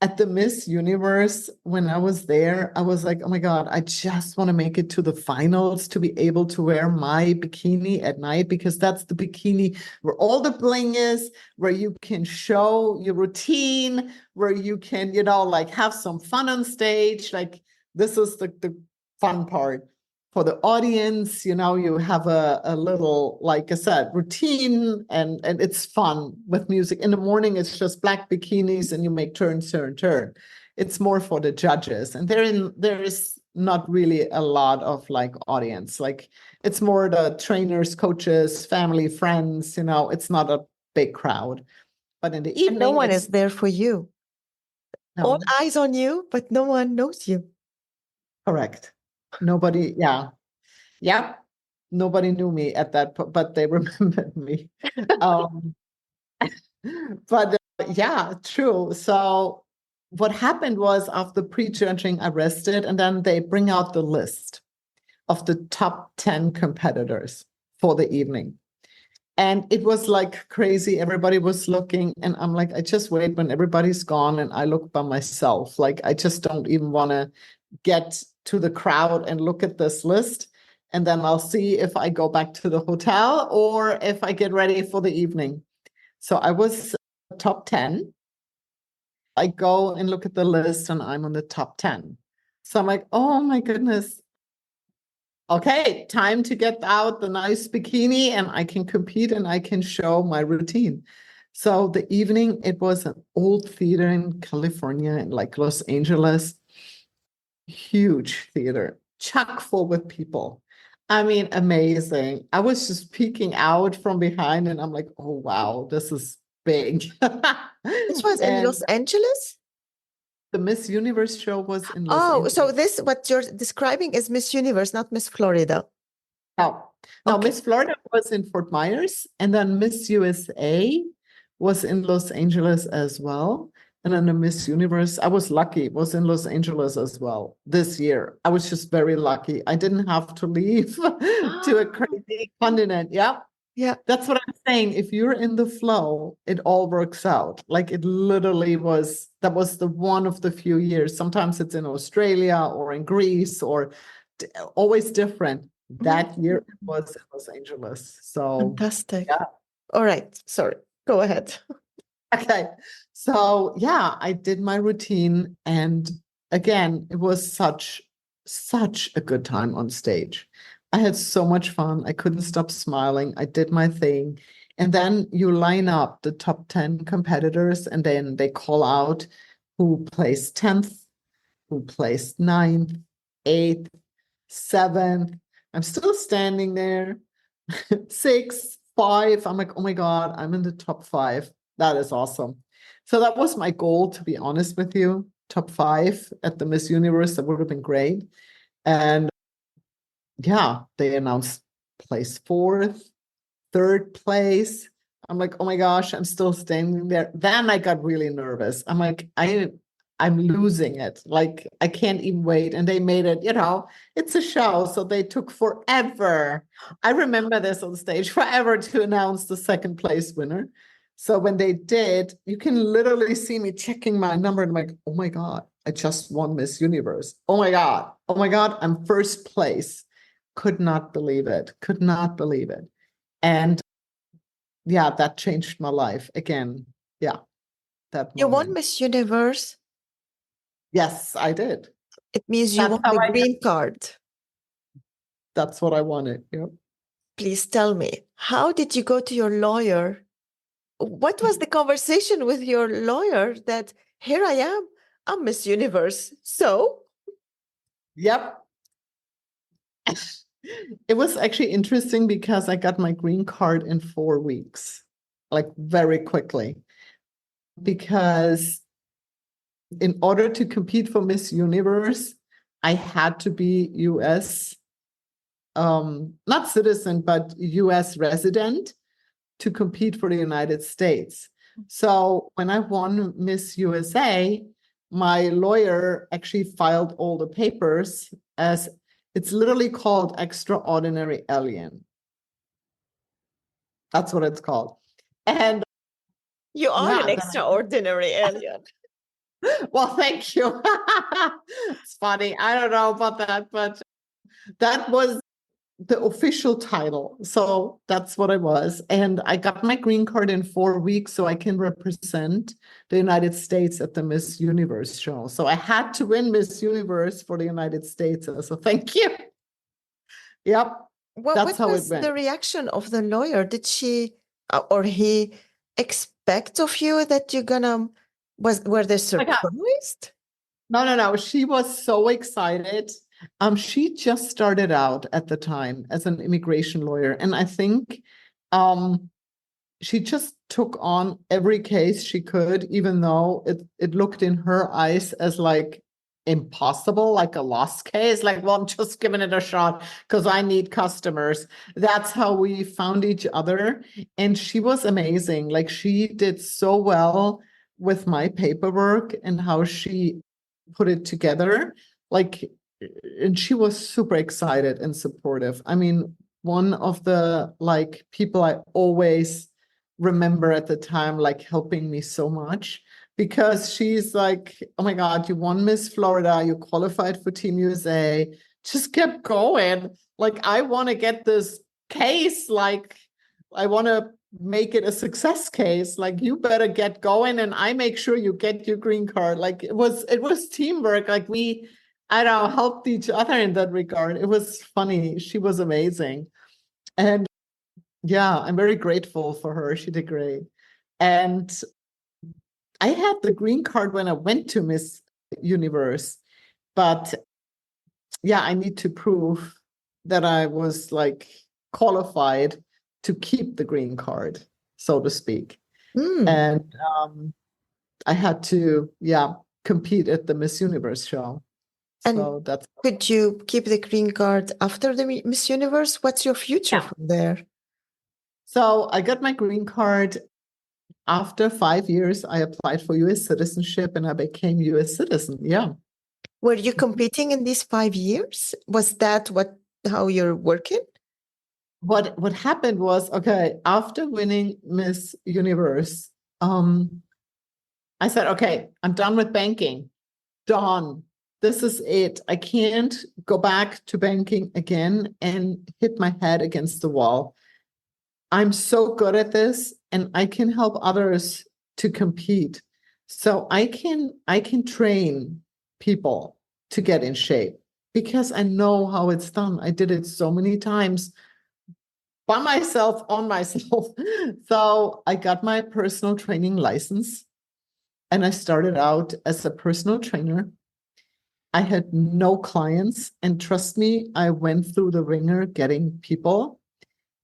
at the Miss Universe, when I was there, I was like, oh my God, I just want to make it to the finals to be able to wear my bikini at night, because that's the bikini where all the bling is, where you can show your routine, where you can, like have some fun on stage. Like this is the fun part. For the audience, you have a little, like I said, routine and it's fun with music. In the morning, it's just black bikinis and you make turn. It's more for the judges. And there is not really a lot of like audience. Like it's more the trainers, coaches, family, friends, it's not a big crowd. But in the evening, and no one is there for you. No. All eyes on you, but no one knows you. Correct. Nobody, yeah. Yep. Nobody knew me at that point, but they remembered me. But yeah, true. So what happened was after prejudging, I rested, and then they bring out the list of the top 10 competitors for the evening. And it was like crazy. Everybody was looking, and I'm like, I just wait when everybody's gone and I look by myself. Like, I just don't even want to get to the crowd and look at this list. And then I'll see if I go back to the hotel or if I get ready for the evening. So I was top 10. I go and look at the list and I'm on the top 10. So I'm like, oh my goodness. Okay, time to get out the nice bikini and I can compete and I can show my routine. So the evening, it was an old theater in California, in like Los Angeles. Huge theater, chock full with people. I mean, amazing. I was just peeking out from behind and I'm like, oh, wow, this is big. This was in And Los Angeles? the Miss Universe show was in Los Oh, so Angeles. this, what you're describing is Miss Universe, not Miss Florida. No, no, Okay. Miss Florida was in Fort Myers, and then Miss USA was in Los Angeles as well. And then the Miss Universe, I was lucky, was in Los Angeles as well this year. I was just very lucky. I didn't have to leave to a crazy continent. Yeah. Yeah. That's what I'm saying. If you're in the flow, it all works out. Like it literally was, that was the one of the few years. Sometimes it's in Australia or in Greece or always different. That year it was in Los Angeles. So, Fantastic. yeah. All right. Sorry. Go ahead. Okay. So, yeah, I did my routine. And again, it was such a good time on stage. I had so much fun. I couldn't stop smiling. I did my thing. And then you line up the top 10 competitors, and then they call out who placed 10th, who placed 9th, 8th, 7th. I'm still standing there. 6, 5. I'm like, oh my God, I'm in the top 5. That is awesome. So that was my goal, to be honest with you. Top 5 at the Miss Universe. That would have been great. And yeah, they announced place 4th, 3rd place. I'm like, oh my gosh, I'm still standing there. Then I got really nervous. I'm like, I'm losing it. Like, I can't even wait. And they made it, it's a show. So they took forever. I remember this on stage, forever to announce the 2nd place winner. So when they did, you can literally see me checking my number. And I'm like, oh my God, I just won Miss Universe. Oh my God. Oh my God, I'm 1st place. Could not believe it. Could not believe it. And yeah, that changed my life again. Yeah, that You won moment. Miss Universe. Yes, I did. It means you That's won how the green card. That's what I wanted. Yep. Please tell me, how did you go to your lawyer? What was the conversation with your lawyer that here I am, I'm Miss Universe. So, Yep. It was actually interesting because I got my green card in 4 weeks, like very quickly. Because in order to compete for Miss Universe, I had to be US, not citizen, but US resident to compete for the United States. So when I won Miss USA, my lawyer actually filed all the papers as it's literally called extraordinary alien. That's what it's called. And you are yeah, an extraordinary alien. well, thank you. It's funny. I don't know about that, but that was the official title. So that's what I was. And I got my green card in 4 weeks so I can represent the United States at the Miss Universe show. So I had to win Miss Universe for the United States. So thank you. Yep. That's how it was went. the reaction of the lawyer? Did she or he expect of you that you're gonna, were they surprised? No. She was so excited. She just started out at the time as an immigration lawyer. And I think she just took on every case she could, even though it looked in her eyes as like impossible, like a lost case. Like, well, I'm just giving it a shot because I need customers. That's how we found each other. And she was amazing. Like, she did so well with my paperwork and how she put it together. Like, and she was super excited and supportive. I mean, one of the like people I always remember at the time, like helping me so much because she's like, oh my God, you won Miss Florida, you qualified for Team USA, just kept going. Like, I want to get this case, like, I want to make it a success case. Like, you better get going and I make sure you get your green card. Like, it was teamwork. Like, I don't know, helped each other in that regard. It was funny. She was amazing. And yeah, I'm very grateful for her. She did great. And I had the green card when I went to Miss Universe, but yeah, I need to prove that I was like qualified to keep the green card, so to speak. Mm. And I had to, compete at the Miss Universe show. And So that's could you keep the green card after the Miss Universe? What's your future from there? So I got my green card. After 5 years, I applied for US citizenship and I became US citizen. Yeah. Were you competing in these 5 years? Was that how you're working? What happened was, okay, after winning Miss Universe, I said, okay, I'm done with banking. Done. This is it. I can't go back to banking again and hit my head against the wall. I'm so good at this and I can help others to compete. So I can train people to get in shape because I know how it's done. I did it so many times by myself, on myself. So I got my personal training license and I started out as a personal trainer. I had no clients, and trust me, I went through the ringer getting people.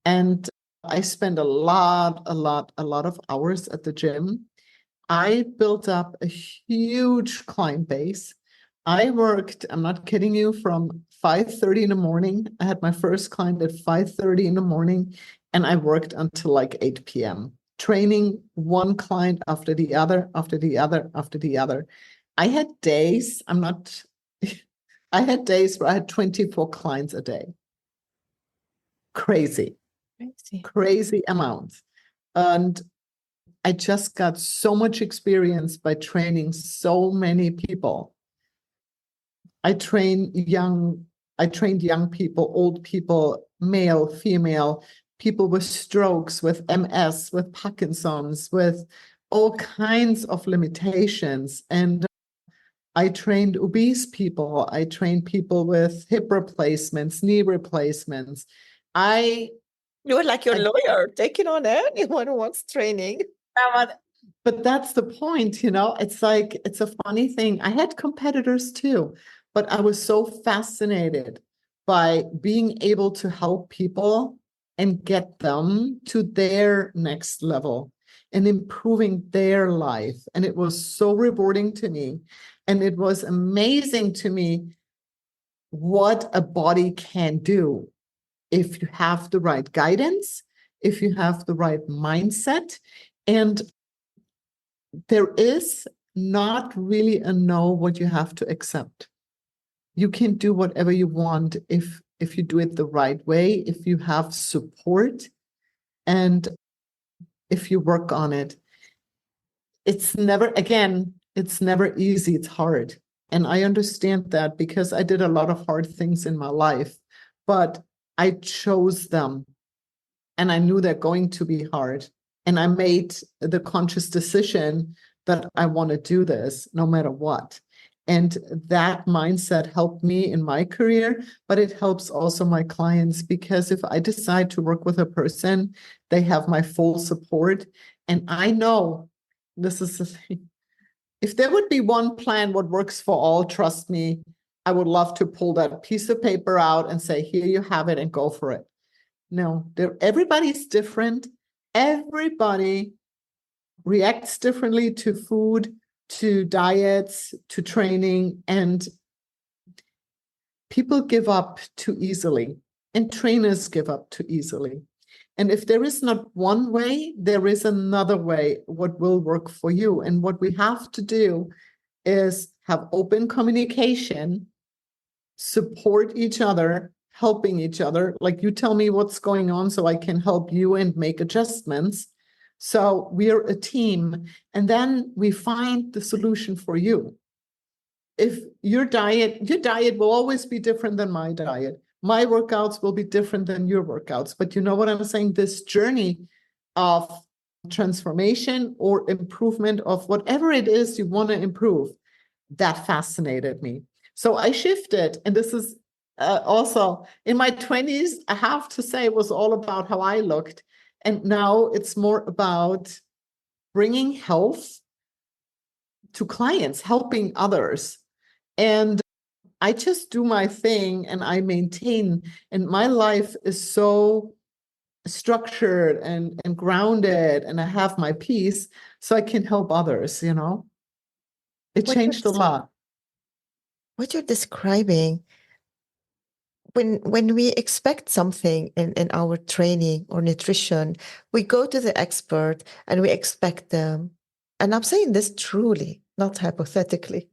And I spent a lot of hours at the gym. I built up a huge client base. I worked, I'm not kidding you, from 5:30 in the morning. I had my first client at 5:30 in the morning, and I worked until like 8 p.m., training one client after the other, after the other, after the other. I had days, I had days where I had 24 clients a day. Crazy. Crazy amounts. And I just got so much experience by training so many people. I trained young people, old people, male, female, people with strokes, with MS, with Parkinson's, with all kinds of limitations. And I trained obese people. I trained people with hip replacements, knee replacements. You're like your lawyer, taking on anyone who wants training. But that's the point, it's like, it's a funny thing. I had competitors too, but I was so fascinated by being able to help people and get them to their next level and improving their life. And it was so rewarding to me. And it was amazing to me what a body can do if you have the right guidance, if you have the right mindset. And there is not really a no what you have to accept. You can do whatever you want if you do it the right way, if you have support, and if you work on it. It's never easy, it's hard. And I understand that because I did a lot of hard things in my life, but I chose them and I knew they're going to be hard. And I made the conscious decision that I want to do this no matter what. And that mindset helped me in my career, but it helps also my clients because if I decide to work with a person, they have my full support. And I know this is the thing. If there would be one plan what works for all, trust me, I would love to pull that piece of paper out and say, here you have it and go for it. No, everybody's different. Everybody reacts differently to food, to diets, to training, and people give up too easily, and trainers give up too easily. And if there is not one way, there is another way what will work for you. And what we have to do is have open communication, support each other, helping each other. Like you tell me what's going on so I can help you and make adjustments. So we're a team. And then we find the solution for you. If your diet will always be different than my diet. My workouts will be different than your workouts. But you know what I'm saying? This journey of transformation or improvement of whatever it is you want to improve, that fascinated me. So I shifted, and this is also in my 20s, I have to say it was all about how I looked. And now it's more about bringing health to clients, helping others. And I just do my thing and I maintain, and my life is so structured and grounded, and I have my peace so I can help others, you know. It What changed a lot. what you're describing, when we expect something in our training or nutrition, we go to the expert and we expect them, and I'm saying this truly, not hypothetically.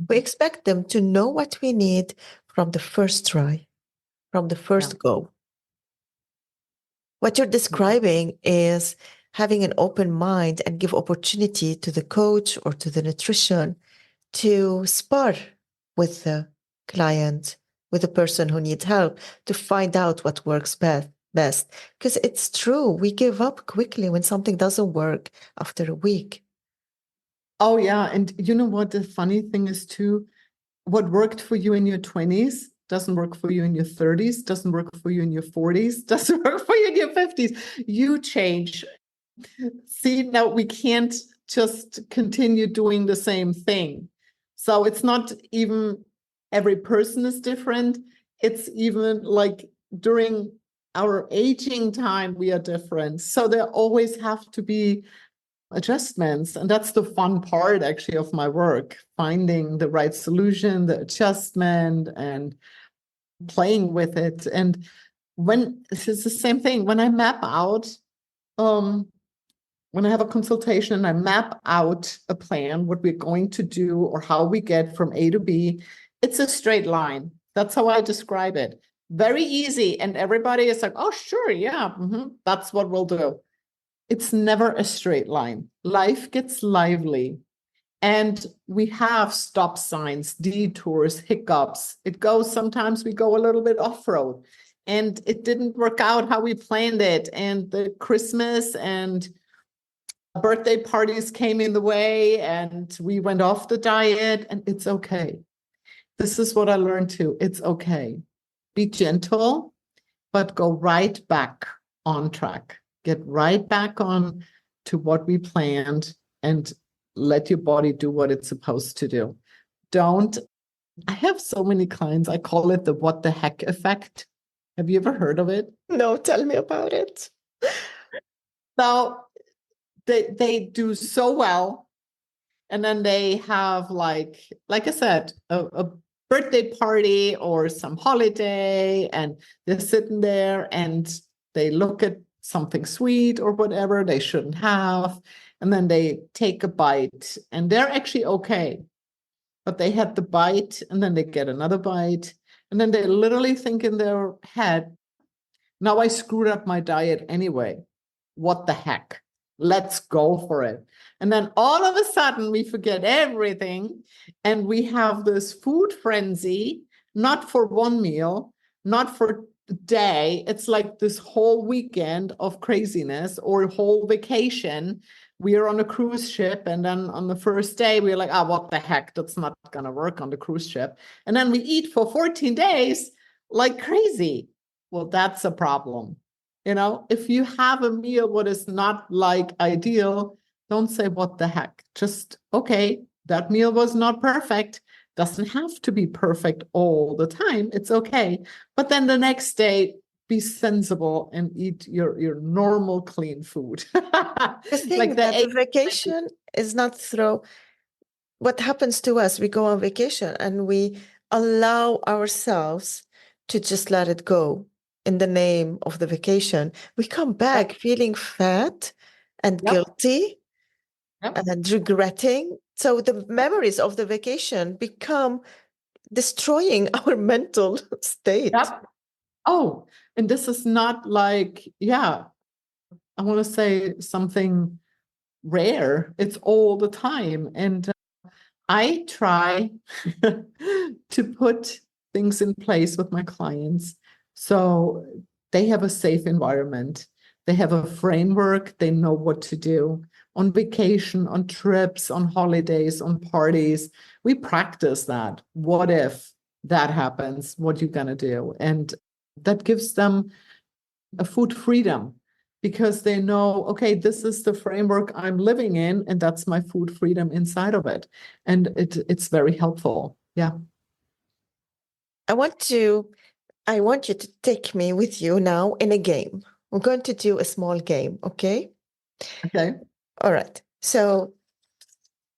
We expect them to know what we need from the first try, from the first go. What you're describing is having an open mind and give opportunity to the coach or to the nutrition to spar with the client, with the person who needs help, to find out what works best. Because it's true, we give up quickly when something doesn't work after a week. Oh, yeah. And you know what the funny thing is too? What worked for you in your 20s doesn't work for you in your 30s, doesn't work for you in your 40s, doesn't work for you in your 50s. You change. See, now we can't just continue doing the same thing. So it's not even every person is different. It's even like during our aging time, we are different. So there always have to be adjustments. And that's the fun part actually of my work, finding the right solution, the adjustment, and playing with it. And when it's the same thing, when I map out, when I have a consultation and I map out a plan, what we're going to do or how we get from A to B, it's a straight line. That's how I describe it. Very easy. And everybody is like, oh, sure, yeah, that's what we'll do. It's never a straight line. Life gets lively. And we have stop signs, detours, hiccups. It goes, sometimes we go a little bit off-road and it didn't work out how we planned it. And the Christmas and birthday parties came in the way and we went off the diet, and it's okay. This is what I learned too. It's okay. Be gentle, but go right back on track. Get right back on to what we planned and let your body do what it's supposed to do. I have so many clients, I call it the what the heck effect. Have you ever heard of it? No, tell me about it. Now, they do so well, and then they have like I said, a birthday party or some holiday, and they're sitting there and they look at something sweet or whatever they shouldn't have, and then they take a bite and they're actually okay, but they had the bite and then they get another bite, and then they literally think in their head, now I screwed up my diet anyway. What the heck? Let's go for it. And then all of a sudden we forget everything and we have this food frenzy, not for one meal, not for a day. It's like this whole weekend of craziness or whole vacation. We are on a cruise ship, and then on the first day we're like, what the heck? That's not going to work on the cruise ship. And then we eat for 14 days like crazy. Well, that's a problem. You know, if you have a meal what is not like ideal, don't say what the heck. Just, okay, that meal was not perfect. Doesn't have to be perfect all the time. It's okay. But then the next day, be sensible and eat your normal clean food. The thing like that the vacation is not through. What happens to us, we go on vacation and we allow ourselves to just let it go in the name of the vacation. We come back feeling fat and guilty and regretting. So the memories of the vacation become destroying our mental state. Oh, and this is not like, I want to say something rare. It's all the time. And I try to put things in place with my clients so they have a safe environment. They have a framework. They know what to do on vacation, on trips, on holidays, on parties. We practice that. What if that happens? What you gonna do? And that gives them a food freedom, because they know, okay, this is the framework I'm living in, and that's my food freedom inside of it. And it's very helpful. Yeah. I want you to take me with you now in a game. We're going to do a small game, okay? Okay. All right. So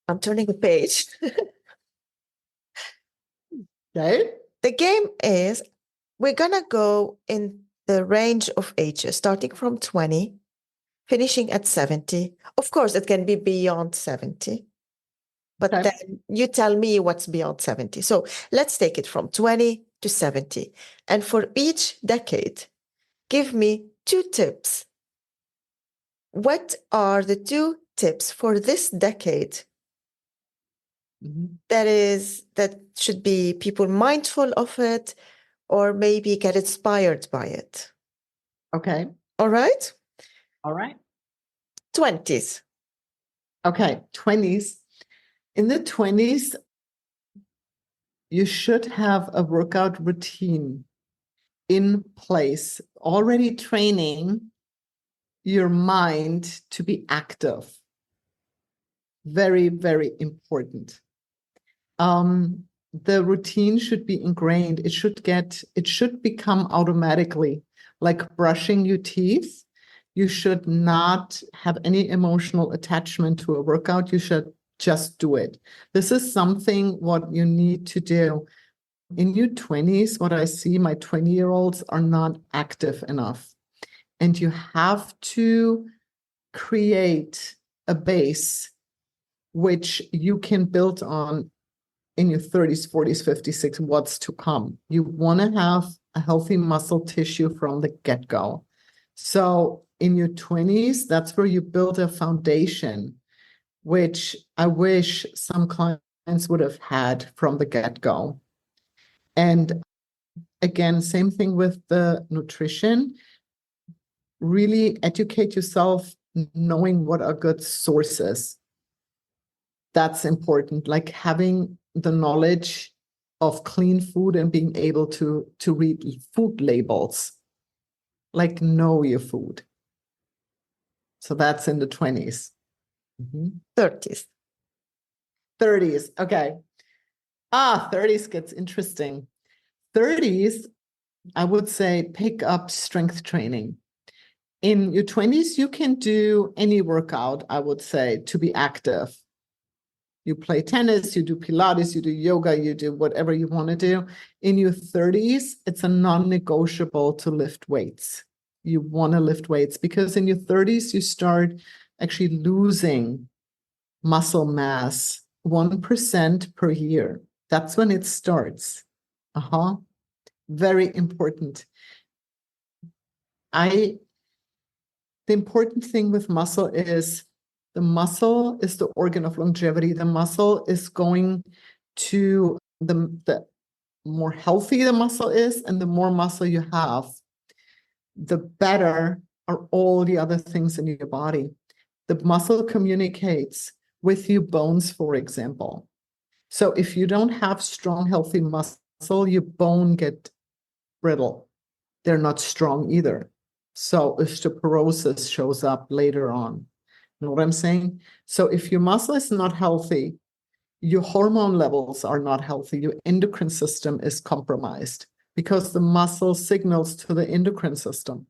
I'm turning the page. Okay. The game is we're going to go in the range of ages, starting from 20, finishing at 70. Of course, it can be beyond 70, but Okay. then you tell me what's beyond 70. So let's take it from 20 to 70. And for each decade, give me 2 tips. What are the 2 tips for this decade Mhm. that should be people mindful of it or maybe get inspired by it? Okay. All right? All right. 20s. Okay. 20s. In the 20s, you should have a workout routine in place, already training your mind to be active. Very, very important. The routine should be ingrained. It should become automatically like brushing your teeth. You should not have any emotional attachment to a workout. You should just do it. This is something what you need to do. In your 20s, what I see, my 20-year-olds are not active enough. And you have to create a base which you can build on in your 30s, 40s, 50s, 60s, what's to come. You want to have a healthy muscle tissue from the get-go. So in your 20s, that's where you build a foundation, which I wish some clients would have had from the get-go. And again, same thing with the nutrition. Really educate yourself, knowing what are good sources. That's important, like having the knowledge of clean food and being able to read food labels, like know your food. So that's in the 20s. 30s. 30s. Okay. 30s gets interesting. 30s, I would say pick up strength training. In your 20s, you can do any workout, I would say, to be active. You play tennis, you do Pilates, you do yoga, you do whatever you want to do. In your 30s, it's a non-negotiable to lift weights. You want to lift weights because in your 30s, you start actually losing muscle mass 1% per year. That's when it starts. Very important. The important thing with muscle is the muscle is the organ of longevity. The muscle is going to the more healthy the muscle is, and the more muscle you have, the better are all the other things in your body. The muscle communicates with your bones, for example. So if you don't have strong, healthy muscle, your bone get brittle. They're not strong either. So osteoporosis shows up later on. You know what I'm saying? So if your muscle is not healthy, your hormone levels are not healthy, your endocrine system is compromised because the muscle signals to the endocrine system.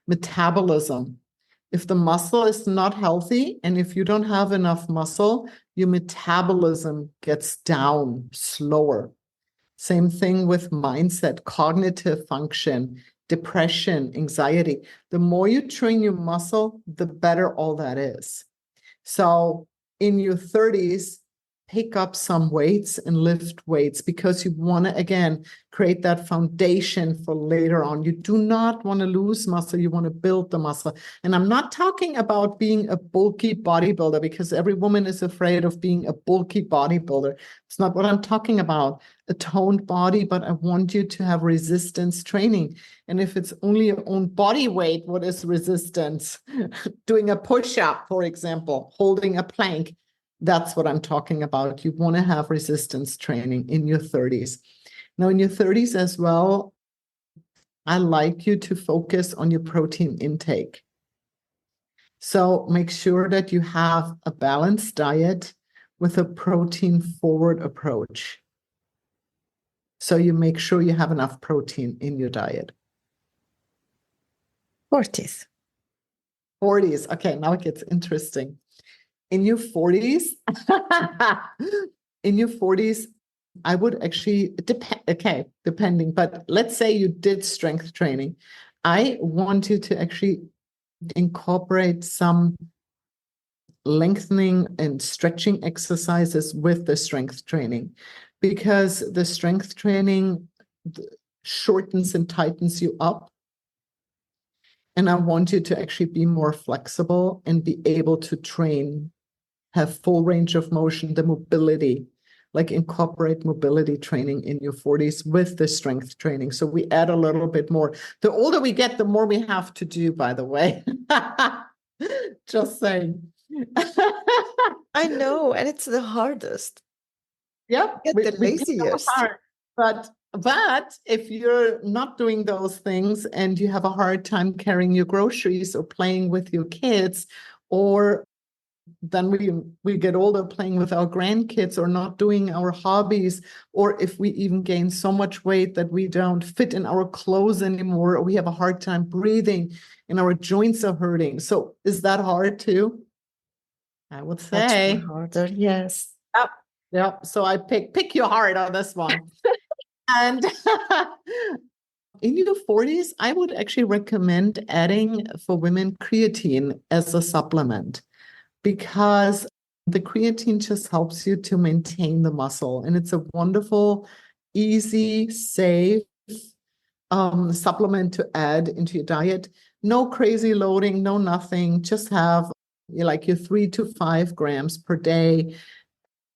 Metabolism. If the muscle is not healthy and if you don't have enough muscle, your metabolism gets down slower. Same thing with mindset, cognitive function, depression, anxiety. The more you train your muscle, the better all that is. So in your 30s, pick up some weights and lift weights because you want to, again, create that foundation for later on. You do not want to lose muscle. You want to build the muscle. And I'm not talking about being a bulky bodybuilder because every woman is afraid of being a bulky bodybuilder. It's not what I'm talking about. A toned body, but I want you to have resistance training. And if it's only your own body weight, what is resistance? Doing a push-up, for example, holding a plank. That's what I'm talking about. You want to have resistance training in your 30s. Now, in your 30s as well, I like you to focus on your protein intake. So make sure that you have a balanced diet with a protein-forward approach. So you make sure you have enough protein in your diet. 40s. 40s. Okay, now it gets interesting. In your 40s, in your 40s, I would actually depending, but let's say you did strength training. I want you to actually incorporate some lengthening and stretching exercises with the strength training, because the strength training shortens and tightens you up. And I want you to actually be more flexible and be able to train, have full range of motion, the mobility, like incorporate mobility training in your 40s with the strength training. So we add a little bit more. The older we get, the more we have to do, by the way. Just saying. I know, and it's the hardest. Yep, Get the we do go laziest. hard. But if you're not doing those things and you have a hard time carrying your groceries or playing with your kids, or then we get older playing with our grandkids or not doing our hobbies, or if we even gain so much weight that we don't fit in our clothes anymore, or we have a hard time breathing and our joints are hurting. So is that hard too? I would say. Much more harder, yes. Yep. So I pick your heart on this one. And in your 40s, I would actually recommend adding for women creatine as a supplement, because the creatine just helps you to maintain the muscle. And it's a wonderful, easy, safe supplement to add into your diet. No crazy loading, no nothing. Just have like your 3 to 5 grams per day.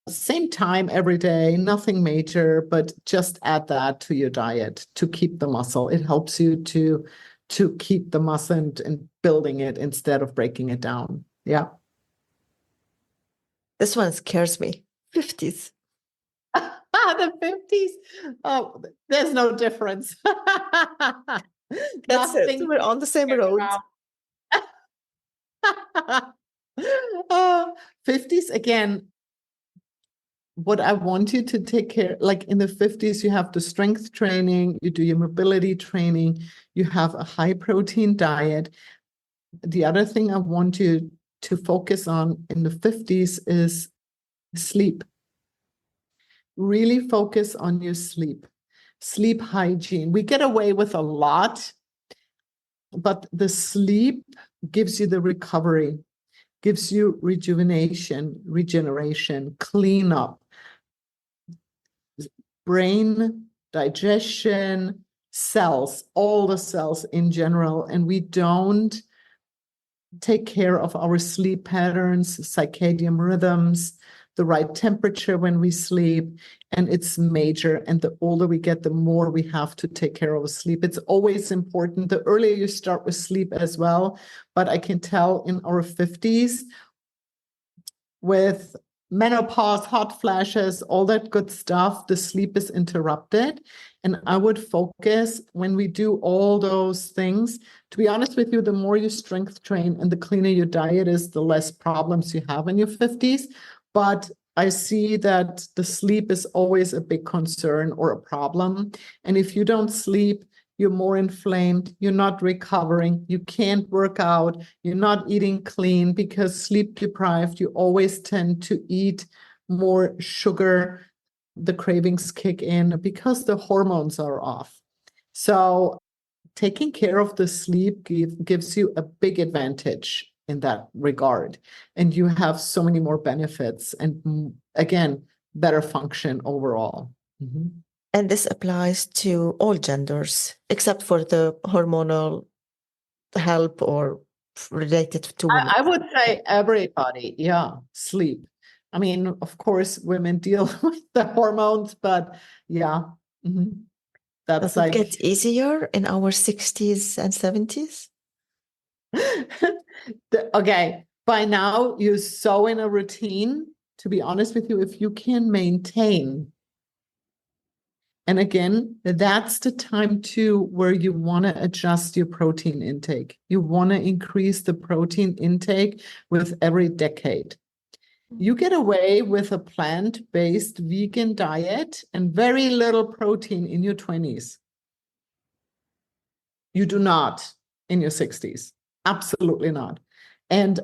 Same time every day, nothing major, but just add that to your diet to keep the muscle. It helps you to keep the muscle and building it instead of breaking it down. Yeah. This one scares me. 50s. The 50s. Oh, there's no difference. That's it. We're on the same road. 50s again. What I want you to take care, like in the 50s, you have the strength training, you do your mobility training, you have a high protein diet. The other thing I want you to focus on in the 50s is sleep. Really focus on your sleep hygiene. We get away with a lot, but the sleep gives you the recovery, gives you rejuvenation, regeneration, cleanup, brain, digestion, cells, all the cells in general. And we don't take care of our sleep patterns, circadian rhythms, the right temperature when we sleep, and it's major. And the older we get, the more we have to take care of sleep. It's always important. The earlier you start with sleep as well, but I can tell in our 50s, with menopause, hot flashes, all that good stuff, the sleep is interrupted. And I would focus when we do all those things. To be honest with you, the more you strength train and the cleaner your diet is, the less problems you have in your 50s. But I see that the sleep is always a big concern or a problem. And if you don't sleep, you're more inflamed, you're not recovering, you can't work out, you're not eating clean, because sleep deprived, you always tend to eat more sugar. The cravings kick in because the hormones are off. So taking care of the sleep gives you a big advantage in that regard. And you have so many more benefits and, again, better function overall. Mm-hmm. And this applies to all genders, except for the hormonal help or related to women. I would say everybody, yeah, sleep. I mean, of course, women deal with the hormones, but yeah, that's Does it get easier in our 60s and 70s? Okay, by now you're so in a routine. To be honest with you, if you can maintain, and again, that's the time too where you want to adjust your protein intake. You want to increase the protein intake with every decade. You get away with a plant-based vegan diet and very little protein in your 20s. You do not. in your 60s. Absolutely not. And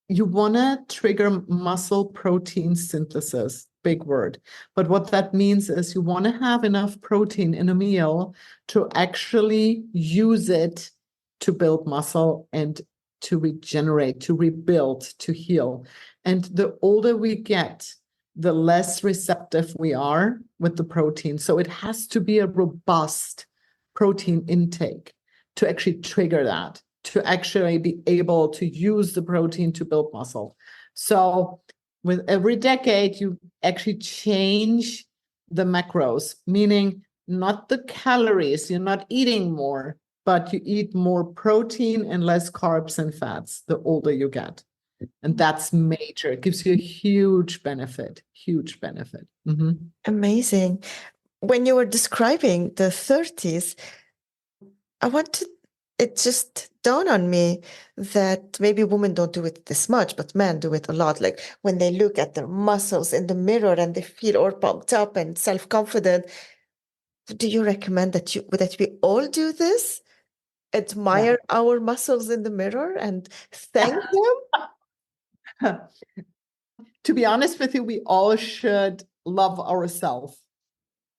you want to trigger muscle protein synthesis, big word. But what that means is you want to have enough protein in a meal to actually use it to build muscle and to regenerate, to rebuild, to heal. And the older we get, the less receptive we are with the protein. So it has to be a robust protein intake to actually trigger that, to actually be able to use the protein to build muscle. So with every decade, you actually change the macros, meaning not the calories, you're not eating more, but you eat more protein and less carbs and fats the older you get. And that's major. It gives you a huge benefit, huge benefit. Mm-hmm. Amazing. When you were describing the 30s, it just dawned on me that maybe women don't do it this much, but men do it a lot. Like when they look at their muscles in the mirror and they feel all pumped up and self-confident. Do you recommend that we all do this? Admire our muscles in the mirror and thank them? To be honest with you, we all should love ourselves.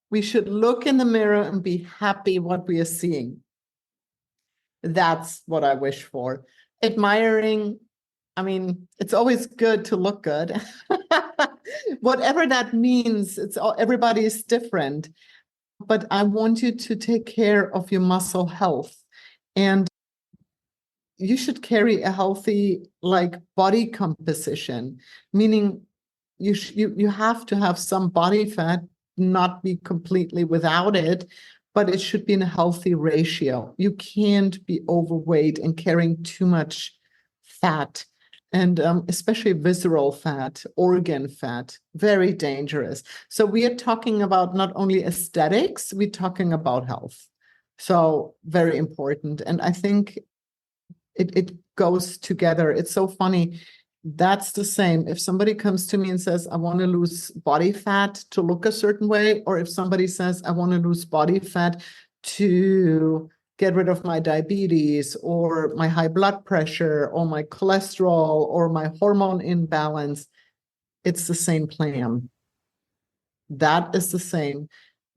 We should look in the mirror and be happy what we are seeing. That's what I wish for. Admiring, I mean, it's always good to look good. Whatever that means, everybody is different. But I want you to take care of your muscle health. And you should carry a healthy body composition, meaning you have to have some body fat, not be completely without it, but it should be in a healthy ratio. You can't be overweight and carrying too much fat, and especially visceral fat, organ fat, very dangerous. So we are talking about not only aesthetics, we're talking about health. So very important. And I think it goes together. It's so funny. That's the same. If somebody comes to me and says, I want to lose body fat to look a certain way, or if somebody says, I want to lose body fat to get rid of my diabetes or my high blood pressure or my cholesterol or my hormone imbalance, it's the same plan. That is the same.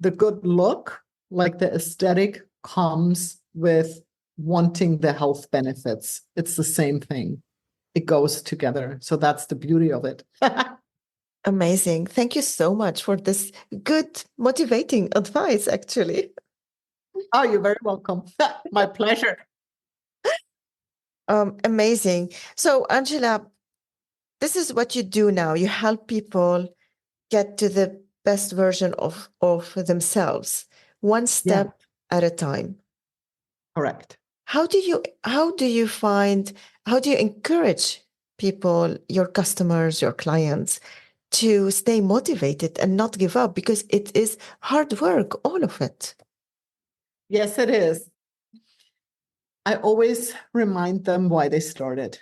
The good look, like the aesthetic, comes with wanting the health benefits. It's the same thing. It goes together. So that's the beauty of it. Amazing. Thank you so much for this good, motivating advice, actually. Oh, you're very welcome. My pleasure. Amazing. So, Angela, this is what you do now. You help people get to the best version of themselves, one step at a time. Correct. How do you encourage people, your customers, your clients, to stay motivated and not give up? Because it is hard work, all of it. Yes, it is. I always remind them why they started.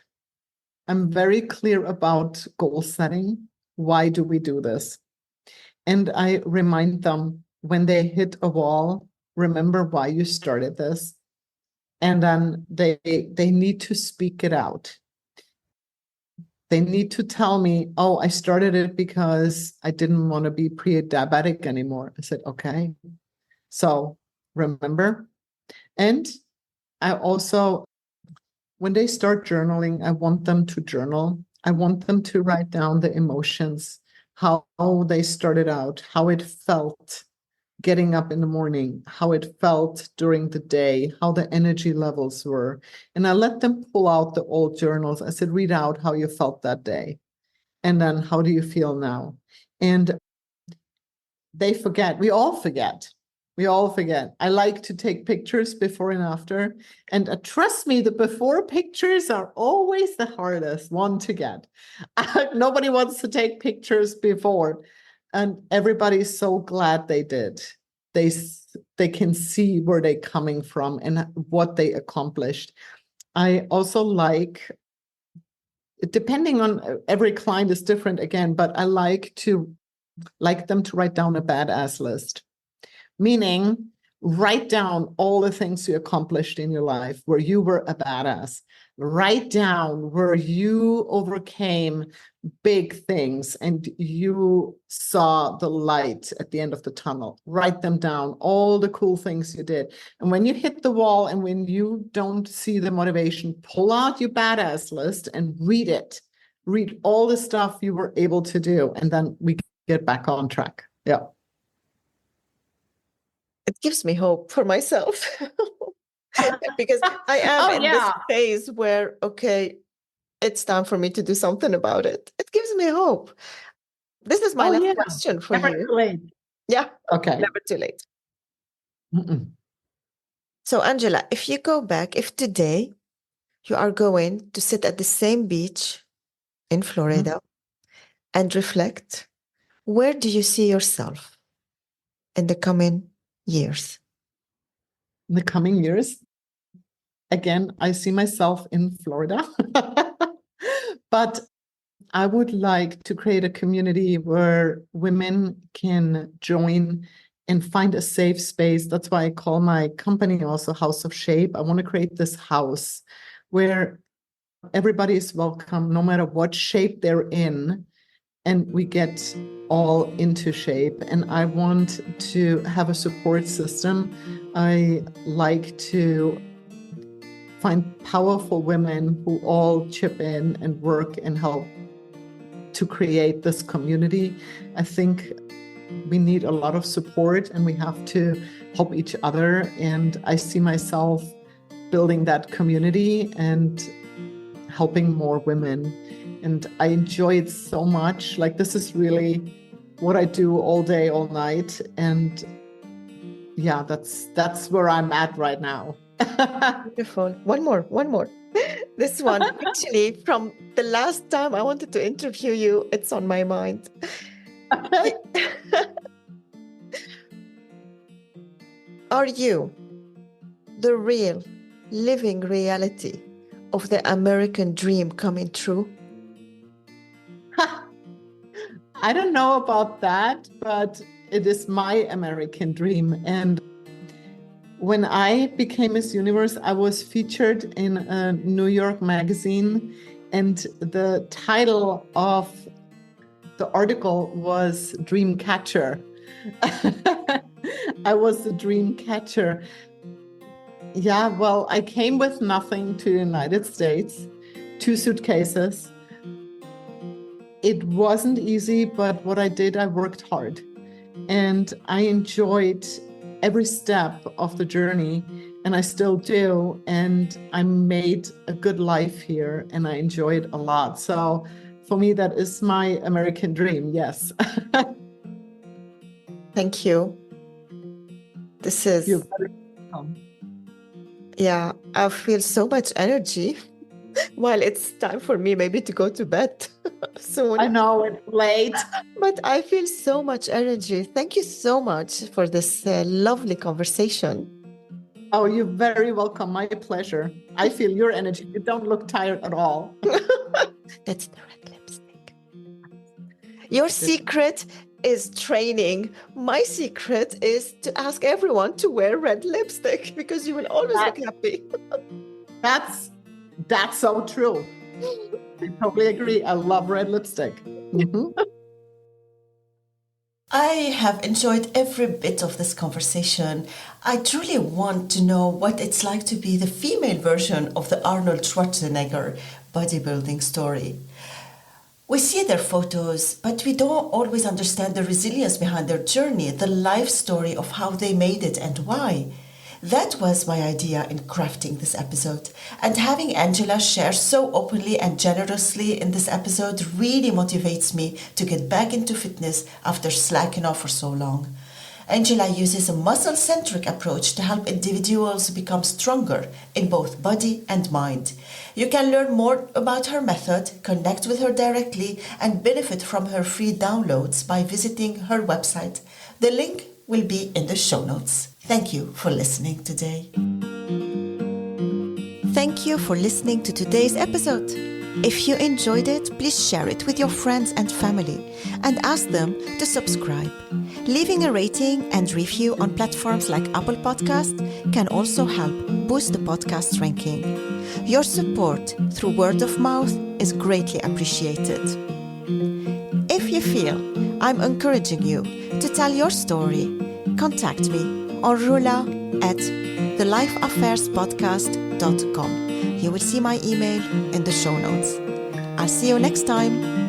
I'm very clear about goal setting. Why do we do this? And I remind them when they hit a wall, remember why you started this. And then they need to speak it out. They need to tell me, oh, I started it because I didn't want to be pre-diabetic anymore. I said, okay. So remember. And I also, when they start journaling, I want them to journal. I want them to write down the emotions, how they started out, how it felt getting up in the morning, how it felt during the day, how the energy levels were. And I let them pull out the old journals. I said, read out how you felt that day. And then how do you feel now? And they forget. We all forget. We all forget. I like to take pictures before and after. And trust me, the before pictures are always the hardest one to get. Nobody wants to take pictures before. And everybody's so glad they did. They can see where they're coming from and what they accomplished. I also like, depending on every client is different again, but I like them to write down a badass list. Meaning, Write down all the things you accomplished in your life where you were a badass. Write down where you overcame big things and you saw the light at the end of the tunnel. Write them down, all the cool things you did. And when you hit the wall and when you don't see the motivation, pull out your badass list and read it. Read all the stuff you were able to do, and then we get back on track. Yeah. It gives me hope for myself because I am in this phase where, okay, it's time for me to do something about it. It gives me hope. This is my last question for Never you. too late. Yeah. Okay. Never too late. Mm-mm. So, Angela, if you go back, if today you are going to sit at the same beach in Florida and reflect, where do you see yourself in the coming years? In the coming years, again, I see myself in Florida, but I would like to create a community where women can join and find a safe space. That's why I call my company also House of Shape. I want to create this house where everybody is welcome, no matter what shape they're in, and we get all into shape. And I want to have a support system. I like to find powerful women who all chip in and work and help to create this community. I think we need a lot of support and we have to help each other. And I see myself building that community and helping more women. And I enjoy it so much. Like, this is really what I do all day, all night. And yeah, that's where I'm at right now. Beautiful. One more. This one, actually, from the last time I wanted to interview you, it's on my mind. Okay. Are you the real living reality of the American dream coming true? I don't know about that, but it is my American dream. And when I became Miss Universe, I was featured in a New York magazine, and the title of the article was Dream Catcher. I was the dream catcher. Yeah, well, I came with nothing to the United States, 2 suitcases. It wasn't easy, but what I did, I worked hard. And I enjoyed every step of the journey, and I still do. And I made a good life here, and I enjoy it a lot. So for me, that is my American dream, yes. Thank you. This is... You're very welcome. Yeah, I feel so much energy. Well, it's time for me maybe to go to bed soon. I know it's late. But I feel so much energy. Thank you so much for this lovely conversation. Oh, you're very welcome. My pleasure. I feel your energy. You don't look tired at all. That's the red lipstick. Your secret is training. My secret is to ask everyone to wear red lipstick because you will always look happy. That's so true. I totally agree. I love red lipstick. Mm-hmm. I have enjoyed every bit of this conversation. I truly want to know what it's like to be the female version of the Arnold Schwarzenegger bodybuilding story. We see their photos, but we don't always understand the resilience behind their journey, the life story of how they made it and why. That was my idea in crafting this episode. And having Angela share so openly and generously in this episode really motivates me to get back into fitness after slacking off for so long. Angela uses a muscle-centric approach to help individuals become stronger in both body and mind. You can learn more about her method, connect with her directly, and benefit from her free downloads by visiting her website. The link will be in the show notes. Thank you for listening today. Thank you for listening to today's episode. If you enjoyed it, please share it with your friends and family and ask them to subscribe. Leaving a rating and review on platforms like Apple Podcast can also help boost the podcast ranking. Your support through word of mouth is greatly appreciated. If you feel I'm encouraging you to tell your story, contact me on rula@thelifeaffairspodcast.com. You will see my email in the show notes. I'll see you next time.